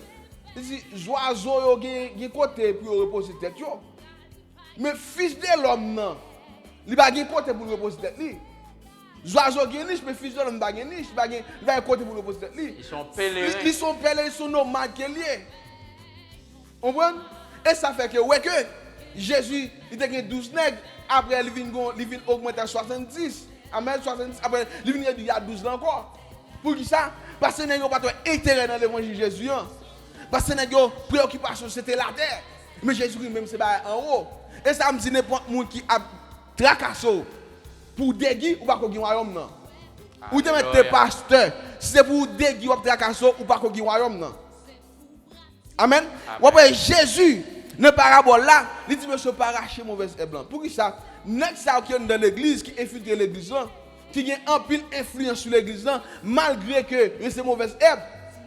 Il dit oiseau yo gen côté pour reposer tête yo. Mais fils de l'homme non, il pas gen côté pour reposer tête li. Oiseau gen niche mais fils de l'homme pas gen niche, pas gen côté pour reposer tête li. Ils sont pèlerins. Ils sont pèlerins, ils sont nomades qui liés. On comprend? Et ça fait que ouais que Jésus il était 12 nègres, après il vient augmenter à 70. Amen 70 après il vient il y a 12 encore. Pour qui ça? Parce que nèg pas intérêt dans l'évangile de Jésus. Parce que nèg préoccupation c'était la terre. Mais Jésus même c'est en haut. Et ça me dit n'importe monde qui a tracassé pour déguer ou pas qu'on gagne royaume non. Ou te mettre pasteur, c'est pour déguer ou tracassé ou pas qu'on gagne royaume non. Amen. Ouais Jésus dans parabole là, il dit monsieur pas racher mauvaise herbe blanc. Pour qui ça? Nèg ça qui est dans l'église qui infiltre l'église là, qui a un pile influence sur l'église là, malgré que c'est mauvaise herbe,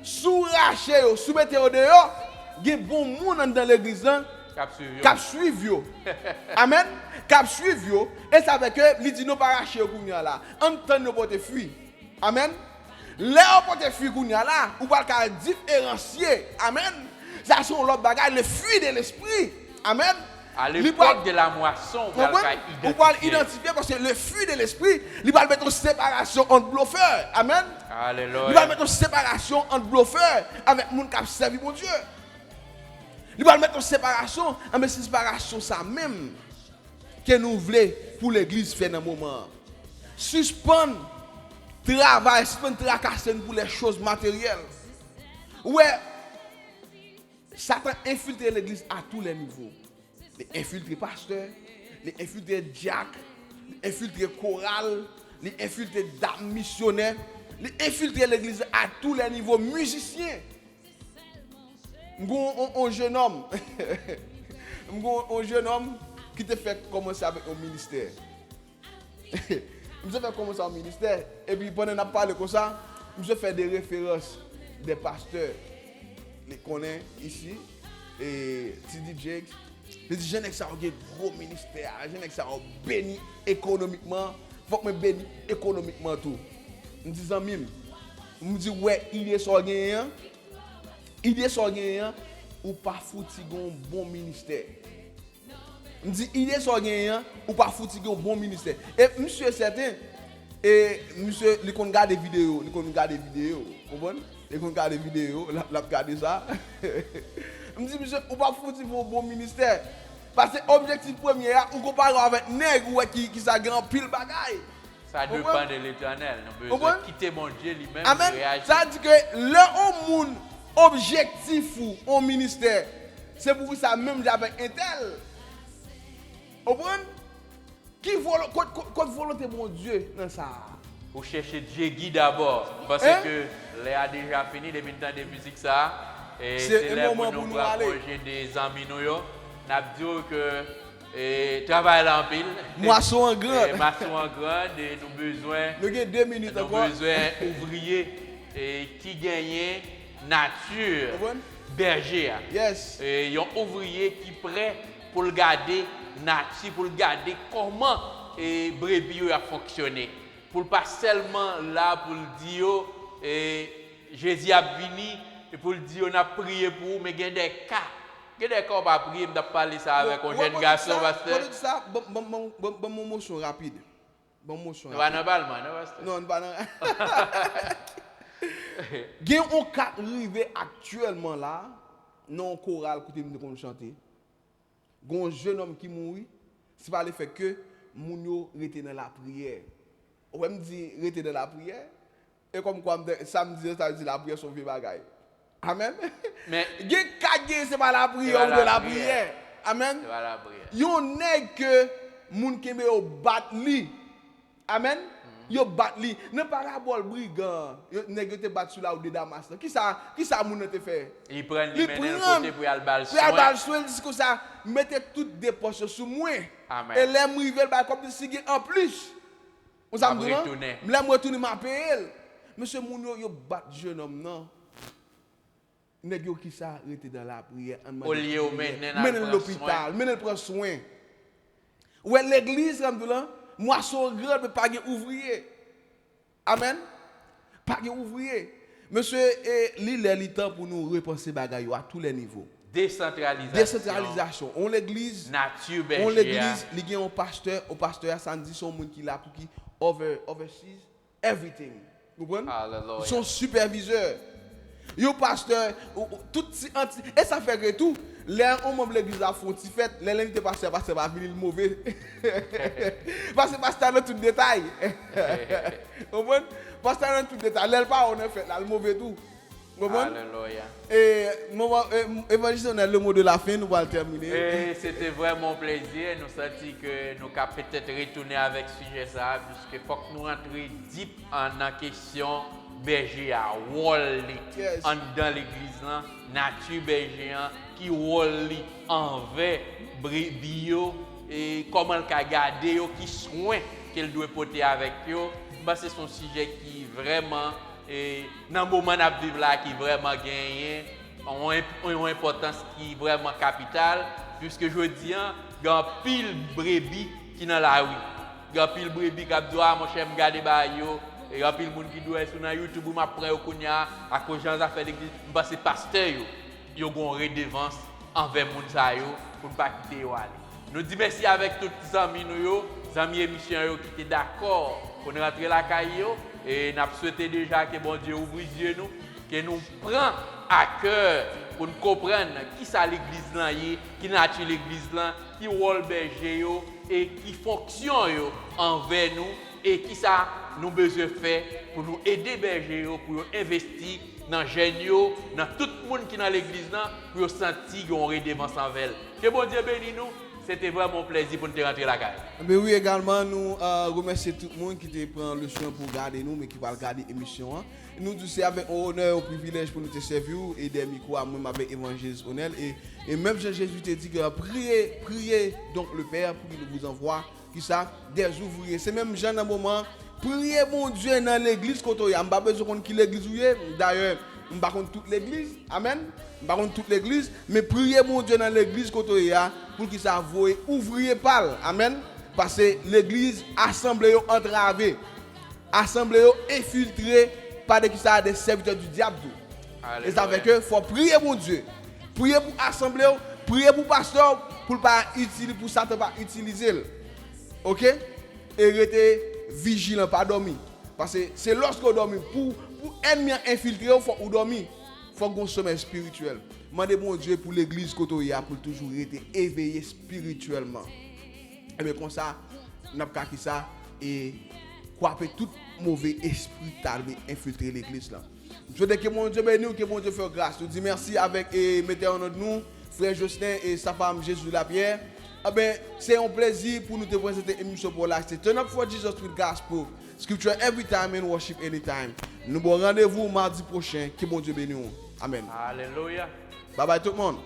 sous racher yo, sous mettre dehors, il y a bon monde dans l'église là. Cap suivre yo. Amen. Cap suivre yo et ça veut que il dit non pas racher kounya là. En temps nous porter fuir. Amen. Là on porter fuir kounya là, ou pas ka différencier. Amen. Ça sont l'autre bagaille le fruit de l'esprit. Amen. À l'époque de la moisson, on va identifier parce que le fruit de l'esprit, il va mettre en séparation entre bluffeurs. Amen. Alléluia. Il va mettre en séparation entre bluffeurs avec moun qui a servi mon Dieu. Il va mettre en séparation, mais c'est séparation ça même que nous voulons pour l'église faire dans un moment. Suspendre travail, suspendre tracasser pour les choses matérielles. Ouais, Satan infiltre l'église à tous les niveaux. Les infiltre pasteurs, les infiltre diacres, les infiltre chorales, les infiltre dames missionnaires, les infiltre l'église à tous les niveaux, musiciens. Un jeune homme, un jeune homme qui te fait commencer avec un ministère. Je fait commencer un ministère et puis pendant qu'on a parlé comme ça, je fais des références des pasteurs. Les connaît ici et TD Jakes. Je dis jeune ça a un gros ministère, jeune ça a béni économiquement, faut que me béni économiquement tout. Je dis amis, je me dis ouais, il est sur gagnant. Il est sur gagnant ou pas fouti un bon ministère. Je me dis il est sur gagnant ou pas fouti un bon ministère. Et monsieur est certain et monsieur il regarde des vidéos, comprenez? Et qu'on regarde des vidéos, la regarder ça. Je me dis, monsieur, on va foutre un bon ministère. Parce que l'objectif premier, on compare avec nègre qui sa grand pile bagaille. Ça dépend de l'éternel. Nous devons quitter mon Dieu lui-même. Amen. Ça dit que le monde objectif au ministère, c'est pour ça même avec un tel. Vous comprenez? Qui volonté mon Dieu dans ça? Pour chercher Dieu guide d'abord. Parce que Léa a déjà fini depuis le temps de musique ça. Et c'est là pour nous rapprocher des amis nous. Nous avons dit que travail en pile. Moisson en grande. Moisson en grande. Et nous avons besoin. Nous avons 2 minutes encore. Nous avons besoin d'ouvriers qui gagnent nature. Berger. Yes. Et un ouvrier qui est prêt pour le garder nature, pour le garder comment et brebis a fonctionné. Pour pas seulement là pour le dire Jésus a venu et pour le dire on a prié pour vous, mais il y a des cas. Il y a des cas on va prier, on a parlé ça avec un jeune garçon. Pour ça, bon motion rapide. Bon motion rapide. Non, pas non. Il y a un cas arrivé actuellement là, non choral côté nous chanter. Il y a un jeune homme qui mourit, c'est pas le fait que moun yo rete dans la prière. On me dit, rester dans la prière. Et comme quoi, samedi, ça dit la prière sauve les bagailles. Amen. Mais, c'est pas la prière ou de la prière. Amen. c'est pas la prière. Yon nèg que moun kembe yo bat li. Amen. Yo bat li. Ne parabole brigand. Yo nèg yo te bat sous la ou de Damas. Qui ça moun te fait? Il prend les mains côté pour y aller bal soin. Pour y aller soin, dit que ça mettez toutes des poches sur moi. Amen. Et l'aime rivel ba comme si en plus. On ça me dit. L'aime retourner m'a payer. Monsieur moun yo bat jeune homme non. Nèg yo qui ça rete dans la prière au lieu mener l'hôpital, mener prendre soin. Ouais l'église ramdoula, moi son grand pas gen ouvrier. Amen. Pas gen ouvrier. Monsieur li temps pour nous repenser bagaille à tous les niveaux. Décentralisation. On l'église nature berger. On l'église, li gen un pasteur ça dit son monde qui là pour qui oversees everything. Vous comprenez? Son superviseur. Yo pasteur tout et ça fait que tout les on membre l'église a font fait les l'invité pasteur va venir le mauvais parce que pasteur dans tout détail comprendre pasteur dans tout détail l'aile pas on est fait là le mauvais tout comprendre et moment évangile on a le mot de la fin nous va terminer et c'était vraiment un plaisir nous senti que nous cap peut-être retourner avec sujet ça puisque faut que nous rentrer deep en question berger à wall dans l'église là nature berger qui wall envers bio et comment le ca garder yo qui soin qu'elle doit porter avec yo bah c'est son sujet qui vraiment et dans moment n'a vivre là qui vraiment gagné ont importance qui vraiment capitale puisque je dis grand pile brebis qui dans la rue grand pile brebis qui doit mon cher me garder ba yo. Et il y a plein de gens qui doivent sur YouTube ou m'apprend au Kounia à cause gens affaires d'église parce que pasteur yo ont redevance envers moun sa yo pour ne pas quitter yo aller. Nous disons merci avec tous les amis nous amis émission yo qui étaient d'accord pour nous rentrer la caille yo et n'a souhaité déjà que bon Dieu ouvre les yeux nous que nous prend à cœur pour nous comprendre qui ça l'église là qui nature l'église là qui rôle berger yo et qui fonction yo envers nous et qui ça nous besoin faire pour nous aider berger pour investir dans jeunes dans tout le monde qui dans l'église là pour sentir qu'on redevance envers. Que bon Dieu bénisse nous. C'était vraiment un plaisir pour nous rentrer la caille. Mais oui également nous remercions tout le monde qui te prend le soin pour garder nous mais qui va regarder l'émission. Nous tous c'est avec honneur et privilège pour nous te servir et des micros à moi avec évangéliste Onel et même Jésus te dit que priez donc le Père pour qu'il vous envoie qui ça des ouvriers. C'est même Jean dans moment priez mon Dieu dans l'église quand il y a pas besoin qu'on qui l'église d'ailleurs on pas contre toute l'église. Amen. On pas contre toute l'église mais priez mon Dieu dans l'église quand il y a pour qu'il ça voie ouvrier parle. Amen. Parce que l'église assemblée entravée, assemblée infiltrée par des ça des serviteurs du diable. Et ça fait que faut prier mon Dieu. Prier pour assemblée, prier pour pasteur pour pas utiliser pour ça pas utiliser. OK? Et rester vigilant pas dormir parce que c'est lorsqu'on dort pour ennemi infiltrer faut dormir. Faut qu'on sommeil spirituel. Mandez mon Dieu pour l'église Kotoya pour toujours rester éveillé spirituellement. Et bien comme ça, n'a pas qui ça et quoi tout mauvais esprit tarder infiltrer l'église là. Je souhaite que mon Dieu bénisse, que mon Dieu fasse grâce. Je dis merci avec et mettez en notre nous frère Jocelyn et sa femme Jésus Lapierre. Ah ben, c'est un plaisir pour nous te présenter émission pour la Turn Up for Jesus with Gospel. Scripture every time and worship anytime. Nous bon rendez-vous mardi prochain. Que mon Dieu bénisse. Amen. Alléluia. Bye bye tout le monde.